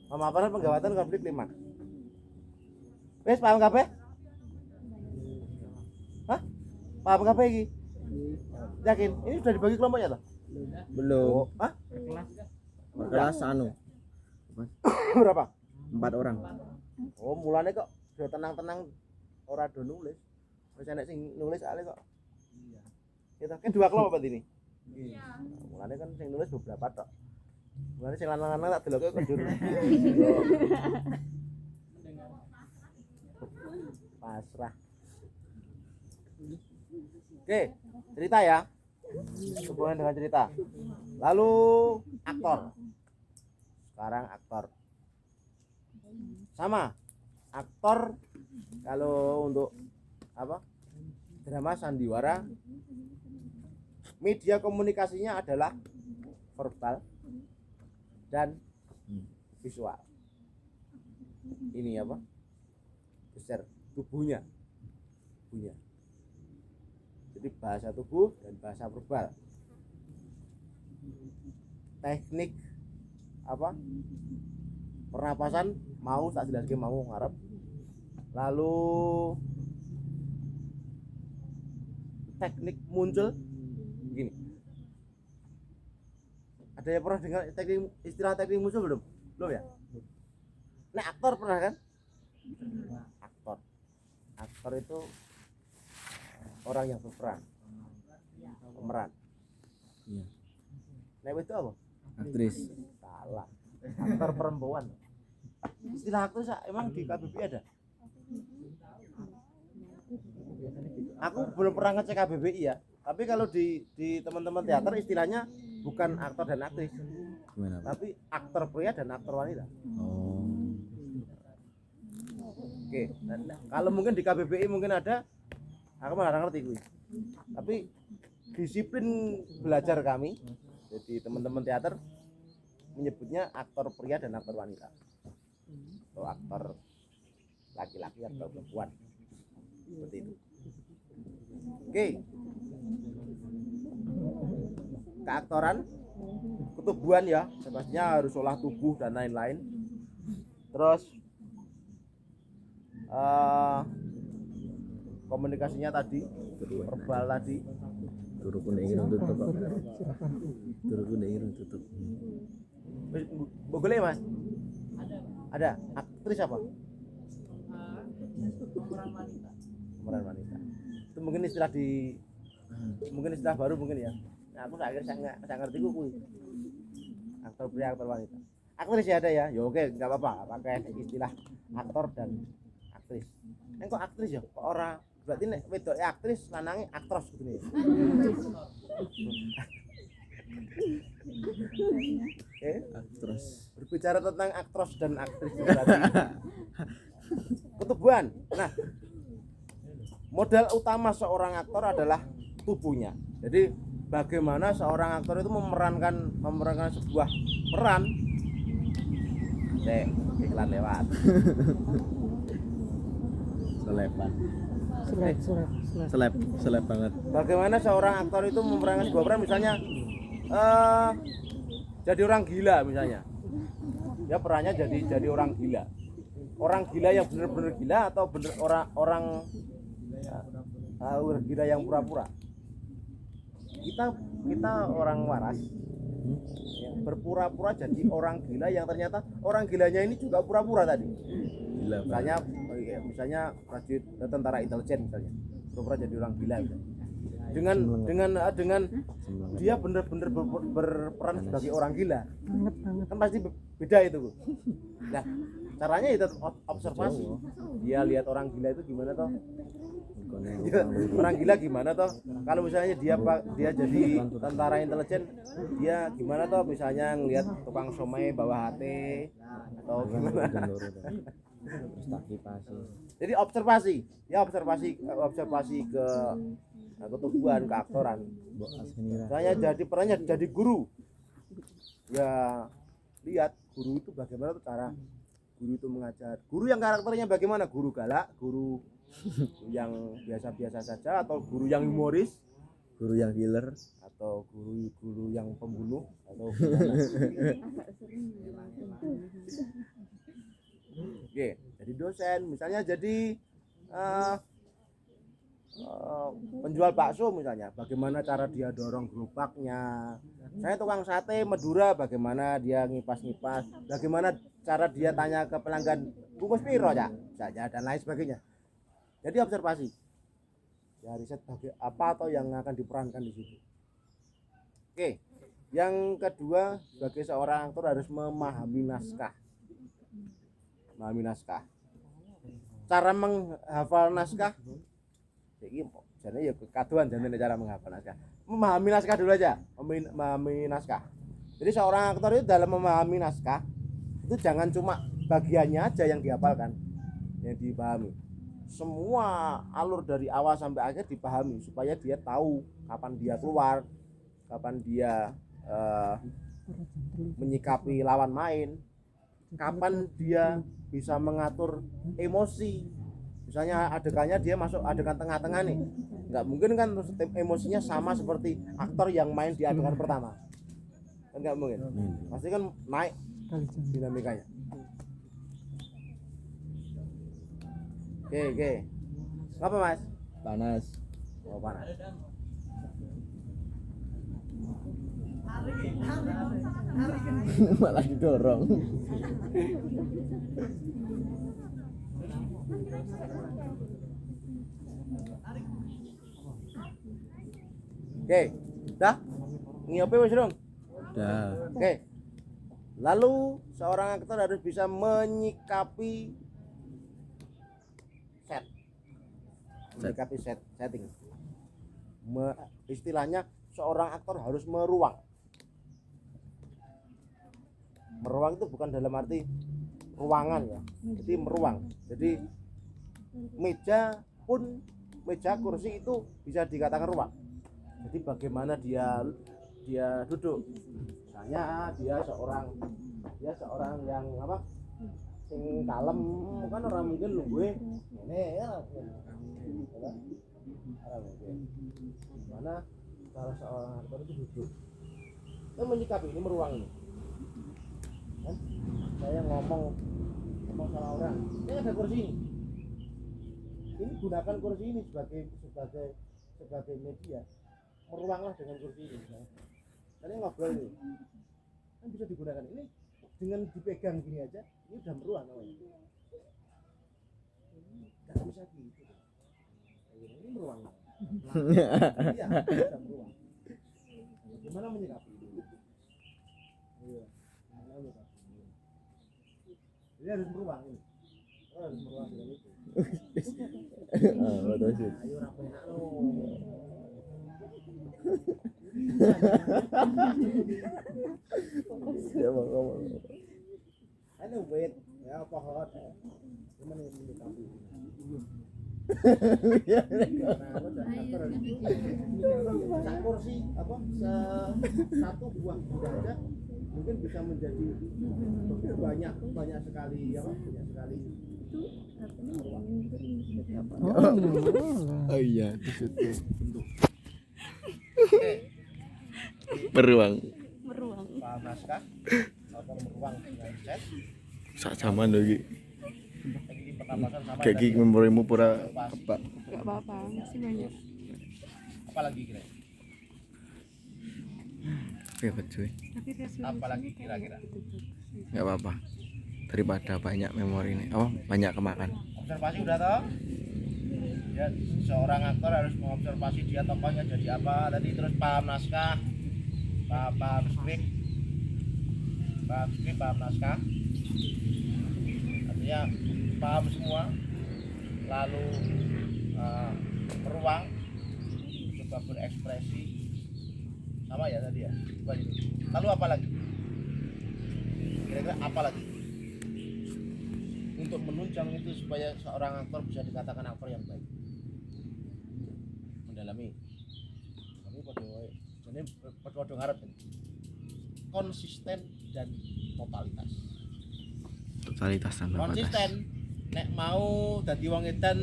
Pemaparan penggawatan konflik klimaks. Wes paham kabeh? Hah? Paham kabeh iki? Yakin? Ini sudah dibagi kelompoknya toh? Belum. Hah? Per kelas anu. Berapa? 4 orang. Oh, mulane kok do tenang-tenang ora do nulis. Wis enek sing nulis ale kok. Iya. Kita kan 2 kelompok berarti ini. Iya. Mulane kan sing nulis beberapa tok. Mulane sing lanang-lanang tak deloke kok jujur. Pasrah. Oke, cerita ya. Hubungan dengan cerita. Lalu aktor. Sekarang aktor. Sama. Aktor kalau untuk apa? Drama sandiwara, media komunikasinya adalah verbal dan visual. Ini apa? Besar tubuhnya. Jadi bahasa tubuh dan bahasa verbal. Teknik apa? Pernapasan mau tak jelaskan mau ngarep. Lalu teknik muncul begini. Ada yang pernah dengar istilah teknik muncul belum? Belum ya? Nah, aktor pernah kan? Aktor itu orang yang berperan, pemeran. Iya. Nah, itu apa? Aktris. Salah. Aktor perempuan. Istilah aktris emang di KBBI ada? Aku belum pernah ngecek KBBI ya. Tapi kalau di teman-teman teater istilahnya bukan aktor dan aktris. Gimana, Pak? Tapi aktor pria dan aktor wanita. Oh. Oke. Nah, kalau mungkin di KBBI mungkin ada, aku malah ngerti gue. Tapi disiplin belajar kami, jadi teman-teman teater menyebutnya aktor pria dan aktor wanita. Atau aktor laki-laki atau perempuan. Seperti itu. Oke. Keaktoran, ketubuhan ya, sebenarnya harus olah tubuh dan lain-lain. Terus komunikasinya tadi, verbal tadi. Turu kuning irung tutup, Pak. Turu kuning irung tutup. Boleh Mas? Ada. Aktris apa? Pemeran wanita. Itu mungkin istilah baru mungkin ya. Nah, aku akhirnya saya ngerti kuwi. Aktor pria, aktor wanita. Aktris ya ada ya. Ya oke, enggak apa-apa pakai istilah aktor dan aktris. Nek kok aktris ya? Kok ora? Berarti nek wedoke aktris, lanange aktros gitu ya. Oke, Aktris. berbicara tentang aktros dan aktris berarti ketubuhan. Nah, modal utama seorang aktor adalah tubuhnya. Jadi bagaimana seorang aktor itu memerankan sebuah peran. Iklan lewat. Selepan. Seleb banget. Bagaimana seorang aktor itu memerankan sebuah peran, misalnya jadi orang gila misalnya. Ya perannya jadi orang gila. Orang gila yang benar-benar gila atau orang gila yang pura-pura. Kita orang waras ya, berpura-pura jadi orang gila yang ternyata orang gilanya ini juga pura-pura tadi. Gila. Misalnya prajurit tentara intelijen misalnya pura-pura jadi orang gila misalnya. dengan dia benar-benar berperan sebagai orang gila. Kan pasti beda itu, Bu. Nah, caranya itu observasi. Dia lihat orang gila itu gimana toh? Orang gila gimana toh? Kalau misalnya dia jadi tentara intelijen, dia gimana toh? Misalnya ngelihat tukang somai bawa HT atau gimana? Terus tak kipasi. Jadi observasi ke ketubuhan, keaktoran. Saya jadi perannya jadi guru. Ya lihat guru itu bagaimana tuh cara guru itu mengajar. Guru yang karakternya bagaimana? Guru galak, guru yang biasa-biasa saja, atau guru yang humoris, Guru yang killer, atau guru yang pembunuh, atau Oke, jadi dosen, misalnya jadi penjual bakso misalnya, bagaimana cara dia dorong gerobaknya. Saya tukang sate Madura, bagaimana dia ngipas-ngipas, bagaimana cara dia tanya ke pelanggan bungkus piro ya, saja dan lain sebagainya. Jadi observasi. Ya riset apa atau yang akan diperankan di situ. Oke. Yang kedua, sebagai seorang aktor harus memahami naskah. Cara menghafal naskah jadi ya kekaduan jane cara menghafal naskah. Memahami naskah dulu aja, memahami naskah. Jadi seorang aktor itu dalam memahami naskah itu jangan cuma bagiannya aja yang dihafalkan, yang dipahami. Semua alur dari awal sampai akhir dipahami supaya dia tahu kapan dia keluar, kapan dia menyikapi lawan main, kapan dia bisa mengatur emosi. Misalnya adegannya dia masuk adegan tengah-tengah nih, nggak mungkin kan emosinya sama seperti aktor yang main di adegan pertama, kan nggak mungkin, pasti kan naik dinamikanya. Oke. Apa Mas? panas. Oh panas. Malah didorong. Oke, dah? Ngiope wis dong? Udah. Oke. Lalu seorang aktor harus bisa menyikapi setting. Istilahnya seorang aktor harus meruang. Meruang itu bukan dalam arti ruangan ya. Jadi meruang. Jadi meja kursi itu bisa dikatakan ruang. Jadi bagaimana dia duduk. Misalnya dia seorang yang apa? Sing kalem, kan orang mungkin lungguhe ngene ya. Gimana cara seorang aktor itu duduk? Kita menyikapi ini meruang ini. Kan? Saya ngomong sama orang, ini ada kursi ini. Ini gunakan kursi ini sebagai media. Meruanglah dengan kursi ini. Tadi ngobrol ini, kan bisa digunakan ini dengan dipegang gini aja, ini udah meruang namanya. Gak bisa gitu. Ini meruang. Iya, udah meruang. Gimana menyikapi itu? Iya, gimana menyikapi? Ini harus meruang ini. Harus meruang dengan itu. Betul sih. Ayo rapi nak lo. Ya ngomong. Ada wait ya pohon. Gimana menyikapi? Kursi apa satu buah aja mungkin bisa menjadi banyak sekali ya banyak sekali. Jadi Oh iya, maksudnya bentuk. beruang. Meruang. Paham naskah atau beruang dengan set. Sak zaman lagi. Ini pernapasan sama Kayak gini memorimu pura apa? Gak apa-apa, masih banyak. apa lagi kira Ya cuy. Tapi resolusinya apa lagi kayak kira-kira gitu, bagus. Enggak apa-apa. Daripada banyak memori ini. Oh, banyak kemakan. observasi udah toh ya seorang aktor harus mengobservasi dia tokohnya jadi apa tadi terus paham naskah paham skrip paham naskah artinya paham semua lalu peruang coba berekspresi sama ya tadi ya bukan itu lalu apa lagi kira-kira apa lagi untuk menunjang itu supaya seorang aktor bisa dikatakan aktor yang baik mendalami kami pada ngarep konsisten dan totalitas Totalitas tanpa batas. konsisten nek mau dadi wong edan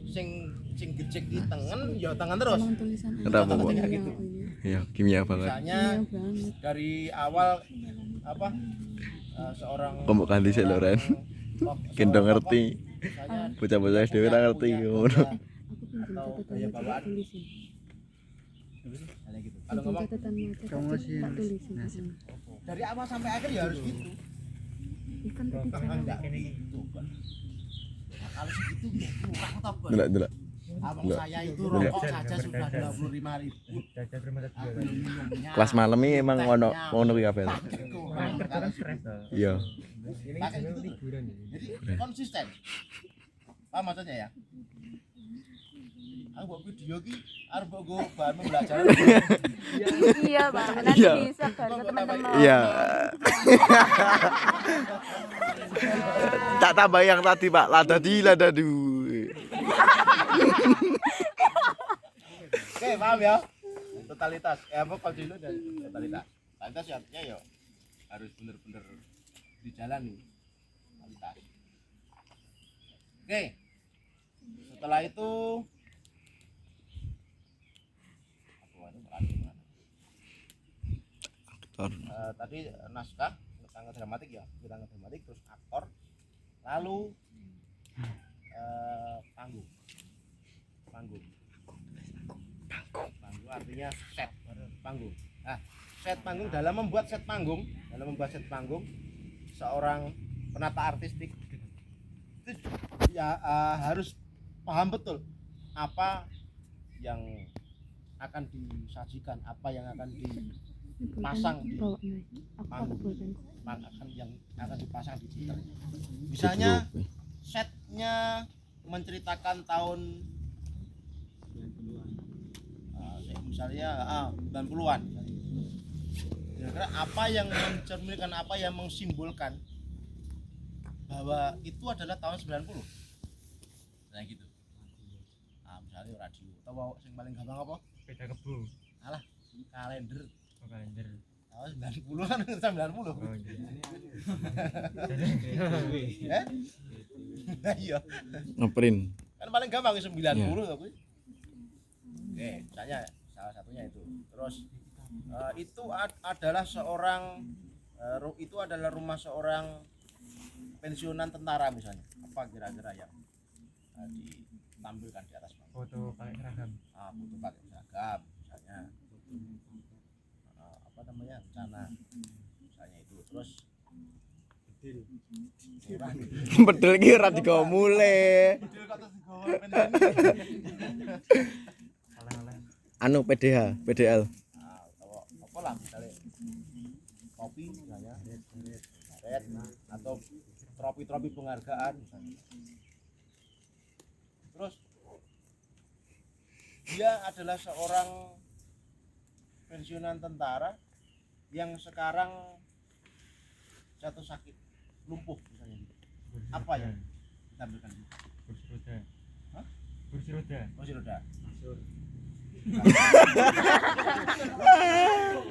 sing gejek di tengen ya tangan terus Emang tulisan Kenapa, Bu? Iya, Gitu. Iya, kimia banget. misalnya Iya banget. dari awal apa seorang Pembukaan di Seloren. Gendong ngerti. Bocah-bocah dhewe ora ngerti ngono. Aku pinjam Atau catatan gaya materi bawaan. tak tulisin. Kayak gitu. Kalau Pinjam ngomong catatan materi Kamu masih tak tulisin. dari awal sampai akhir ya harus gitu. Ikan tadi Enggak cara. gitu kan. Nah, kalau segitu ya kurang toh, Bos. Delok. Abang Enggak. saya itu Enggak. rokok saja sudah 25.000. Minumnya. Kelas malam ini emang ono kuwi kabeh. Kurang perkara stres. Iya. Pakai gitu tuh. Jadi konsisten. Paham maksudnya ya? Aku buat video ki arep mbok go bahan pembelajaran. Iya bang, nanti Iya. bisa kan ke teman-teman. Iya. Tak tambah yang tadi, Pak. Ladadu. Oke, paham ya? Totalitas. Apa konsisten dan totalitas. Totalitas ya artinya ya harus bener-bener dijalani. Totalitas. Oke. Setelah itu tadi naskah tentang dramatik ya tentang dramatik terus aktor lalu panggung artinya set panggung nah set panggung dalam membuat set panggung seorang penata artistik itu ya harus paham betul apa yang akan disajikan apa yang akan dipasang di panggung yang akan dipasang di Twitter. Misalnya setnya menceritakan tahun misalnya 90-an kira-kira apa yang mencerminkan apa yang mensimbolkan bahwa itu adalah tahun 90 nah gitu misalnya radio atau yang paling gampang apa Sepeda kebo. alah kalender Oh, kalender. tahun 90 kan 90 Oh iya. iya Ngeprint. kan paling gampang 90 Iya. tuh kuwi. Oke, misalnya salah satunya itu. Terus itu adalah seorang itu adalah rumah seorang pensiunan tentara misalnya. Apa kira-kira yang ditampilkan di atas panggung? Foto pakai seragam. Foto pakai seragam misalnya. Apa namanya? Rencana. Misalnya itu. Terus Bedel iki ora digawa mule. Anu PDH, PDL. Apa lah misalnya kopi misalnya red atau trofi-trofi penghargaan misalnya. Terus dia adalah seorang pensiunan tentara yang sekarang jatuh sakit lumpuh misalnya gitu. Apa yang ditampilkan gitu? Kursi roda. Hah? Kursi roda. Kursi roda.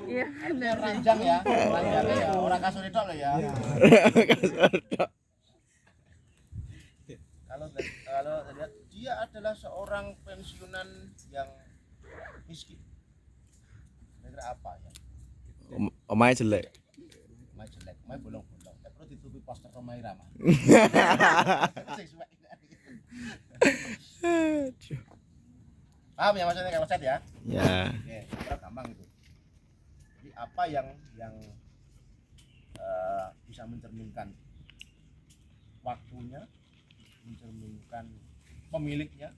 Iya Artinya ranjang ya, ranjangnya ya orang kasur itu loh ya. Kalau kalau lihat dia adalah seorang pensiunan yang miskin. Kira-kira apa ya? Omahe jelek. Omah jelek, omah bolong-bolong. Nek perlu ditutupi poster Rhoma Irama. Sing suwek. Paham ya maksudnya kalau set ya? Ya. Oke, gampang itu. Jadi apa yang bisa mencerminkan waktunya, mencerminkan pemiliknya,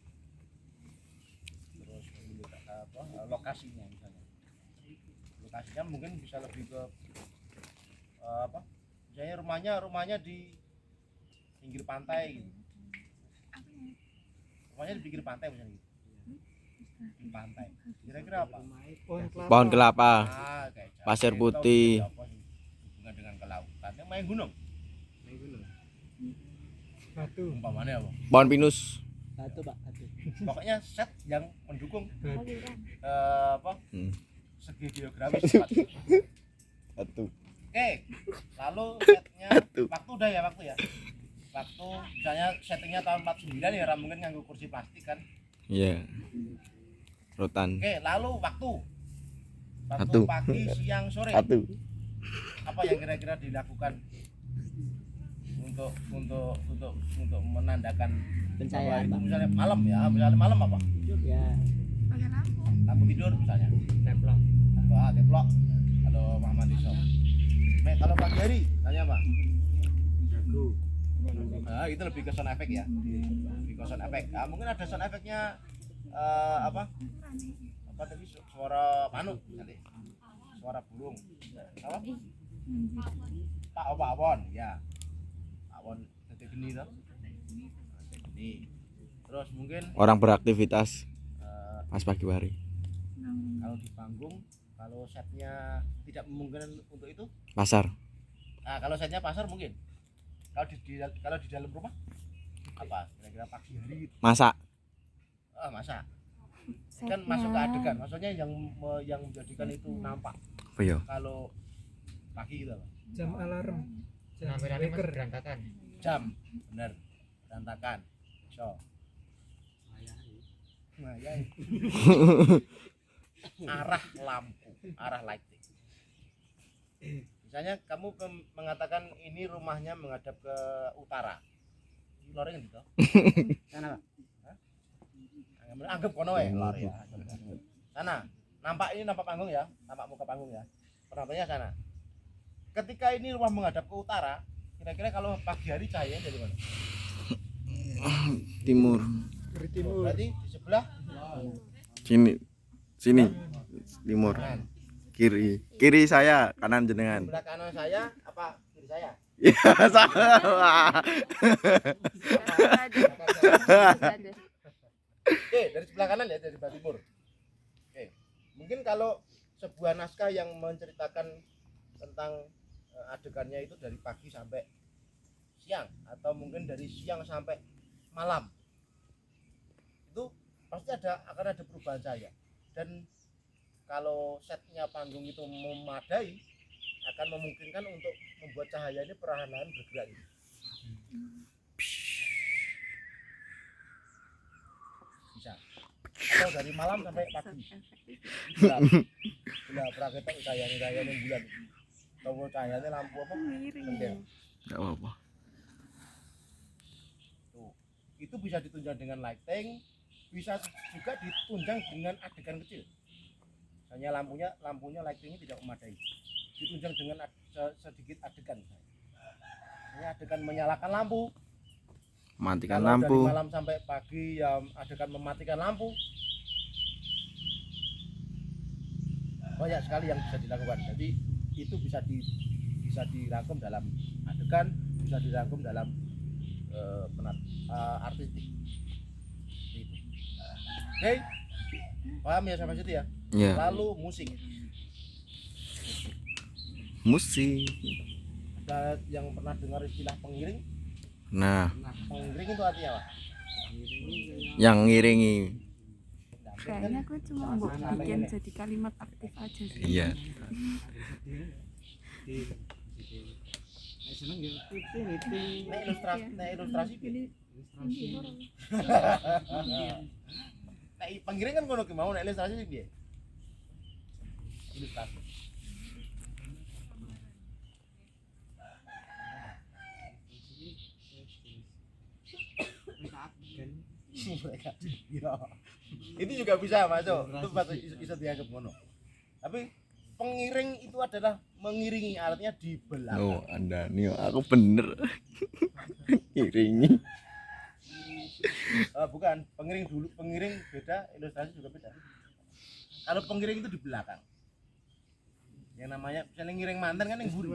terus memiliki lokasinya misalnya. Lokasinya mungkin bisa lebih ke misalnya rumahnya di pinggir pantai gitu. Rumahnya di pinggir pantai misalnya gitu. Di pantai. Kira-kira apa? Pohon kelapa. Kayak Pasir jahe, putih. atau hubungan dengan kelautan. Yang main gunung. Batu. Umpamanya apa? Pohon pinus. Batu pak, batu. Pokoknya set yang mendukung Hmm. segi geografis tempat. Batu. Oke, lalu setnya Aduh. waktu udah ya waktu ya. Waktu misalnya settingnya tahun 49 ya mungkin nganggo kursi plastik kan. Iya. Rotan. Oke, lalu waktu Waktu. pagi, siang, sore. Batu. Apa yang kira-kira dilakukan untuk menandakan Pencahayaan, bahwa itu Pak. misalnya misalnya malam apa? Ya. Pakai lampu. Lampu tidur misalnya. Templok. Atau teplok kalau Muhammad Iso. Kalau pagi hari tanya apa? Nah, itu lebih ke sound effect ya. Lebih ke sound effect. Nah, mungkin ada sound effectnya apa tadi suara manuk misalnya. Suara burung. Apa? Pak Awon ya. Awon detik geni toh. Geni. Terus mungkin Orang beraktivitas eh, pas pagi hari. kalau di panggung kalau setnya tidak memungkinkan untuk itu, Pasar. nah kalau setnya pasar mungkin. Kalau di dalam rumah apa kira-kira pagi hari gitu. Masak. Masa kan masuk ke adegan, maksudnya yang menjadikan itu nampak Apa ya? kalau pagi gitu Pak. Jam alarm. Penampilannya mas berantakan. Jam bener berantakan so nah ya arah lampu, arah lighting. Misalnya kamu mengatakan ini rumahnya menghadap ke utara. Lore gitu. Sana, Pak. Anggap kono ya, lore ya. Sana. Nampak panggung ya, nampak muka panggung ya. Penontonnya sana. Ketika ini rumah menghadap ke utara, kira-kira kalau pagi hari cahayanya dari mana? Timur. Dari timur. Berarti di sebelah Sini. Timur. kanan. Kiri saya, kanan jenengan. Sebelah kanan saya apa kiri saya? Ya salah. Oke, dari sebelah kanan ya, dari sebelah timur. Oke. Mungkin kalau sebuah naskah yang menceritakan tentang adegannya itu dari pagi sampai siang atau mungkin dari siang sampai malam. Itu pasti akan ada perubahan cahaya. Dan kalau setnya panggung itu memadai akan memungkinkan untuk membuat cahaya ini perlahan-lahan bergerak gitu. Bisa. Atau dari malam sampai pagi. Gelap praketek cahaya-cahaya bulan. Atau cahayanya lampu apa? Kendel. Enggak apa-apa. Tuh. Itu bisa ditunjang dengan lighting, bisa juga ditunjang dengan adegan kecil. Misalnya lampunya lightingnya tidak memadai. Ditunjang dengan sedikit adegan. Misalnya adegan menyalakan lampu. Matikan Kalau lampu. dari malam sampai pagi ya adegan mematikan lampu. Banyak sekali yang bisa dilakukan. Jadi itu bisa dirangkum dalam adegan, bisa dirangkum dalam artistik. Itu. Oke. Paham ya sampai situ ya? Ya. Lalu musik. Musik. Ada yang pernah dengar istilah pengiring? Nah, Pengiring itu artinya apa? yang ngiringi. Nah, Kayaknya aku cuma mau bikin jadi kalimat aktif aja sih. Iya. nek ilustrasi Nek pengiring kan ngono ki mau nek ilustrasi sing piye? Ilustrasi. Mereka. Iya. Itu juga bisa masuk. Itu bisa dianggap ngono. Tapi pengiring itu adalah mengiringi, artinya di belakang. Oh, Anda nih aku bener. Iringi. Bukan, pengiring dulu, pengiring beda, ilustrasi juga beda. Kalau pengiring itu di belakang. Yang namanya misalnya ngiring mantan kan yang buri.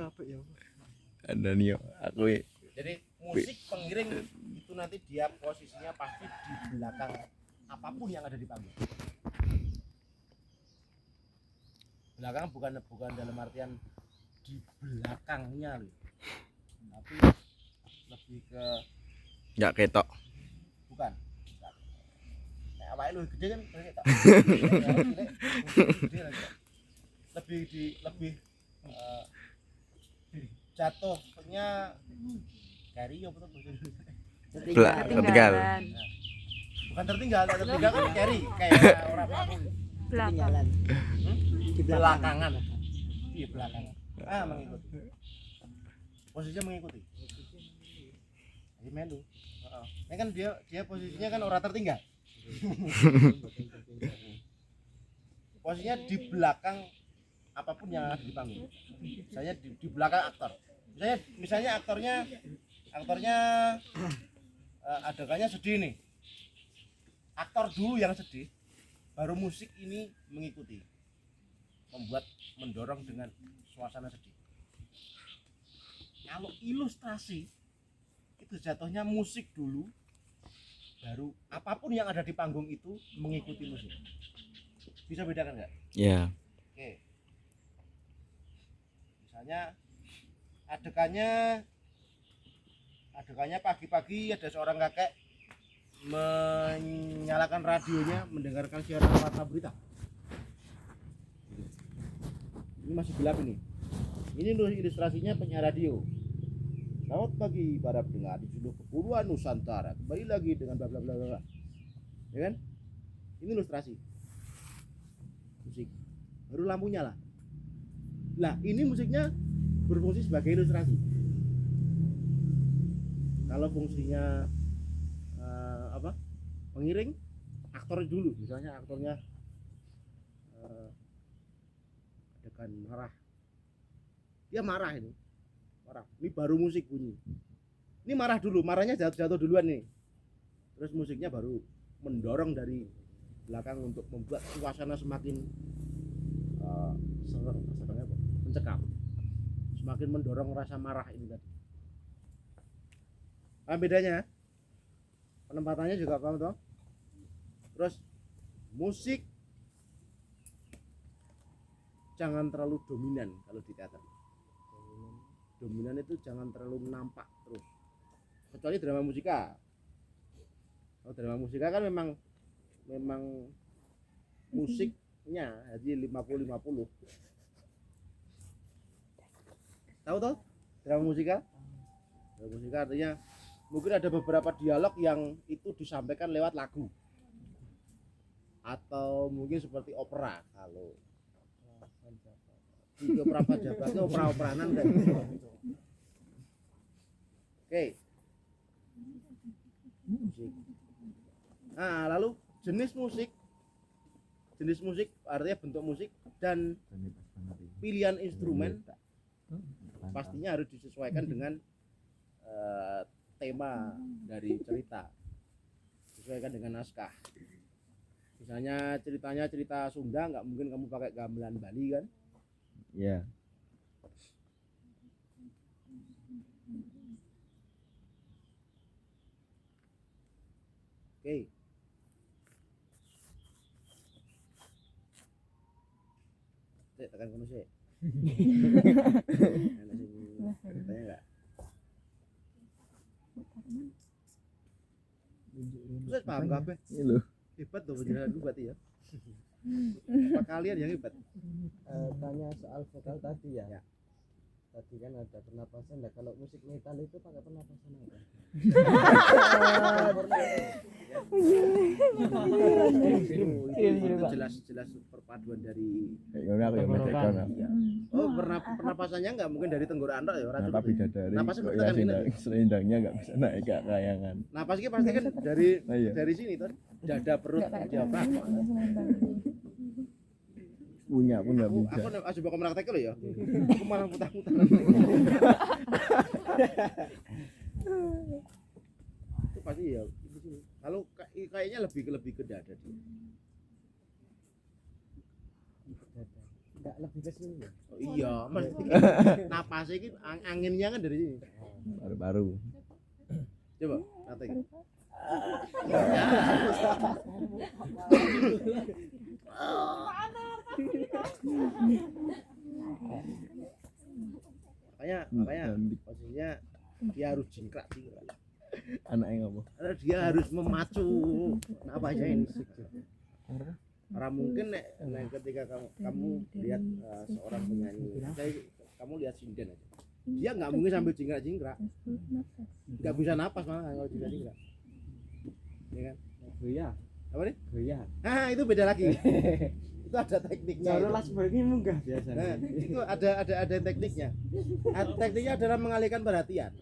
Anda nih aku Jadi musik pengiring itu nanti dia posisinya pasti di belakang apapun yang ada di panggung. Belakang bukan dalam artian di belakangnya loh. Tapi lebih ke nggak ketok. bukan. Nah, awake lu gede kan kayak tak. Lebih jatuhnya carry apa tuh? Ketinggalan. Bukan tertinggal kan carry kayak orang panggung. Belakang. Ketinggalan. Di belakangan. Di belakangan. Mengikuti. Posisinya mengikuti. Jadi melu. Ini kan dia posisinya kan orang tertinggal. Posisinya di belakang apapun yang ada di panggung. Misalnya di belakang aktor. Misalnya aktornya adegannya sedih nih. Aktor dulu yang sedih, baru musik ini mengikuti, mendorong dengan suasana sedih. Kalau ilustrasi itu jatuhnya musik dulu, baru apapun yang ada di panggung itu mengikuti musik. Bisa bedakan nggak? Ya. Oke. Misalnya adegannya pagi-pagi ada seorang kakek menyalakan radionya mendengarkan siaran warta berita. Ini masih gelap ini. Ini ilustrasinya penyiar radio. Selamat pagi para pendengar di judul Keburuan Nusantara. Kembali lagi dengan bla bla bla bla. Ya kan? Ini ilustrasi. Musik. Baru lampu nyala. Lah, ini musiknya berfungsi sebagai ilustrasi. Kalau fungsinya pengiring, aktor dulu, misalnya aktornya adegan marah, dia marah ini baru musik bunyi, ini marah dulu, marahnya jatuh duluan nih, terus musiknya baru mendorong dari belakang untuk membuat suasana semakin mencekam, semakin mendorong rasa marah ini tadi. Bedanya penempatannya juga paham toh. Terus musik jangan terlalu dominan kalau di teater. Dominan itu jangan terlalu nampak terus. Kecuali drama musika. Kalau drama musika kan memang musiknya jadi 50-50. Tahu toh drama musika? Drama musika artinya mungkin ada beberapa dialog yang itu disampaikan lewat lagu. Atau mungkin seperti opera, kalau di opera Jabatnya opera-operanan kan. Oke. Musik. Nah, lalu jenis musik artinya bentuk musik dan pilihan instrumen pastinya harus disesuaikan dengan tema dari cerita, disesuaikan dengan naskah. Misalnya ceritanya cerita Sunda, nggak mungkin kamu pakai gamelan Bali kan? Ya. Oke. Tekan kono sih. Ceritanya enggak? Terus paham kabeh? Ini loh. Hebat tuh penjelasan gue berarti ya. Apa kalian yang hebat? Tanya soal vokal tadi ya. tadi kan ada pernapasan. Nah, kalau musik metal itu pakai pernapasan apa? Itu jelas perpaduan dari kayak ngono aku yang medekon. oh pernapasannya nggak mungkin dari tenggorokan tok ya ora Nah, cukup. tapi bidadari Napasnya kok bertekan ya gini. selendangnya enggak bisa naik kayak kayangan. Napas ini pasti kan dari Nah, iya. dari sini tuh dada perut jawab Punya pun enggak bisa. aku coba kamu praktek lo ya aku malah putar-putar itu pasti ya itu sini kalau kayaknya lebih ke dada dia. Enggak lebih ke sini ya. Oh, iya mesti napasnya ini anginnya kan dari sini Baru-baru. coba praktek makanya posisinya dia harus jingkrak Anaknya ngapa? karena dia harus memacu napasnya ini karena mungkin ketika kamu lihat seorang penyanyi kamu lihat sinden aja dia nggak mungkin sambil jingkrak nggak bisa napas malah kalau jingkrak ya kan Goyah, apa nih goyah. itu beda lagi itu ada tekniknya Cara itu. las begini munggah biasanya. Nah, itu ada tekniknya tekniknya adalah mengalihkan perhatian.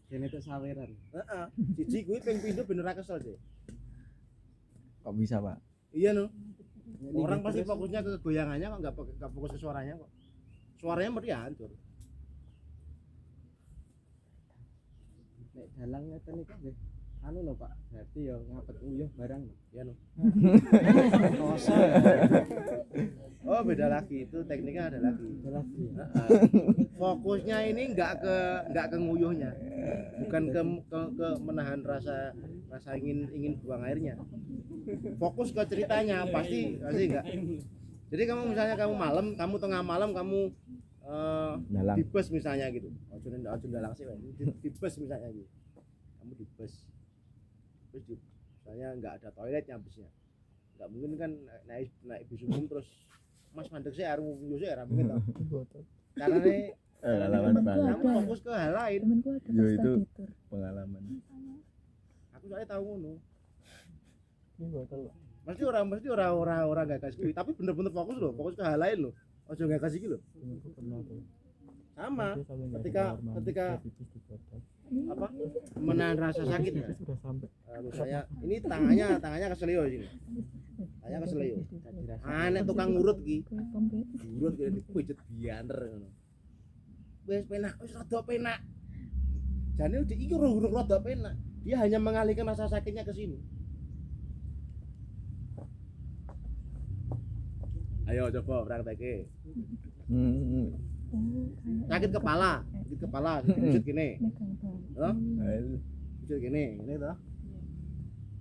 Kene itu saweran. Heeh. Siji kuwi ping pindho bener ra kesel deh. Kok bisa, Pak? Iya no. Orang pasti fokusnya ke goyangannya kok enggak fokus ke suaranya kok. Suaranya mesti hancur. Nek dalang ngeten iki nggih. Anu lho Pak, berarti ya ngapet uyuh barang. Ya no. Oh beda lagi itu tekniknya ada lagi. Lagi. Heeh. Fokusnya ini enggak ke nguyuhnya. Bukan ke menahan rasa ingin buang airnya. Fokus ke ceritanya pasti enggak. Jadi kamu misalnya kamu tengah malam kamu Dalang. di bus misalnya gitu. Ojo dalang sih, di bus misalnya gitu. Kamu di bus. Terus misalnya enggak ada toiletnya busnya. Enggak mungkin kan naik bis umum terus Mas mandek sih arep nguyuh sih ora mungkin toh. Karena Pengalaman banget. kamu fokus ke hal lain. Temenku ada Yo, pas itu. editor. Pengalaman. Aku soalnya tahu ngono. Ini botol. Mesti orang gagas kuwi, tapi bener-bener fokus loh, fokus ke hal lain loh. Ojo gagas iki loh. Sama ketika apa menahan rasa sakit ya. Sudah sampai. Misalnya ini tangannya keselio sini. Tangannya keselio. Nek tukang ngurut ki, ngurut kene dipijet bianter ngono. Wis penak, wis rada penak. Jane iki urung rada penak. Dia hanya mengalihkan rasa sakitnya ke sini. Ayo coba praktekke. Sakit kepala, pijet gini. Loh, pijet gini toh.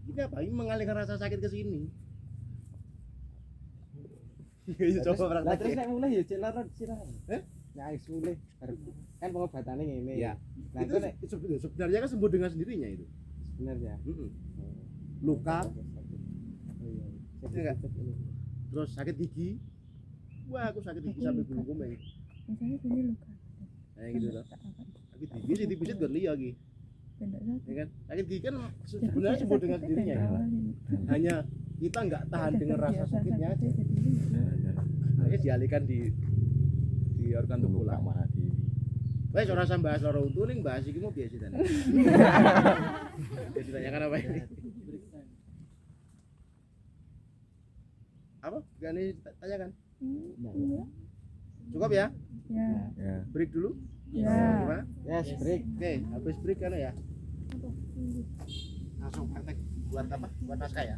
Ini apa? Ini mengalihkan rasa sakit ke sini. Iya coba Lah terus praktekke. nek mulai ya cek lara sirahan. Eh? Nek wis mulai kan pengobatannya ngene. Iya. Nah Itu itu nek sebenarnya kan sembuh dengan sendirinya itu. sebenarnya. Luka, Oh iya. Iya nggak? terus sakit gigi. Wah, aku sakit gigi sampai bulu kumeng. Misalnya sini luka. Kayak gitu toh. Sakit gigi sih dipijet gak liya iki. Benda satu. Ya kan? Sakit gigi kan sebenarnya sembuh dengan sendirinya. Ya. Hanya kita nggak tahan dengan rasa sakitnya aja. Makanya dialihkan di organ tubuh Luka lah. mana di Wes ora usah bahas loro untu ning bahas iki mau biasa tenan. Jadi tanyakan apa ini? Apa? Gak nih tanyakan. Cukup ya? Ya. ya. Break dulu. Ya. Gimana? Yes, break. Oke, habis break kan ya. Langsung praktek buat apa? Buat naskah ya.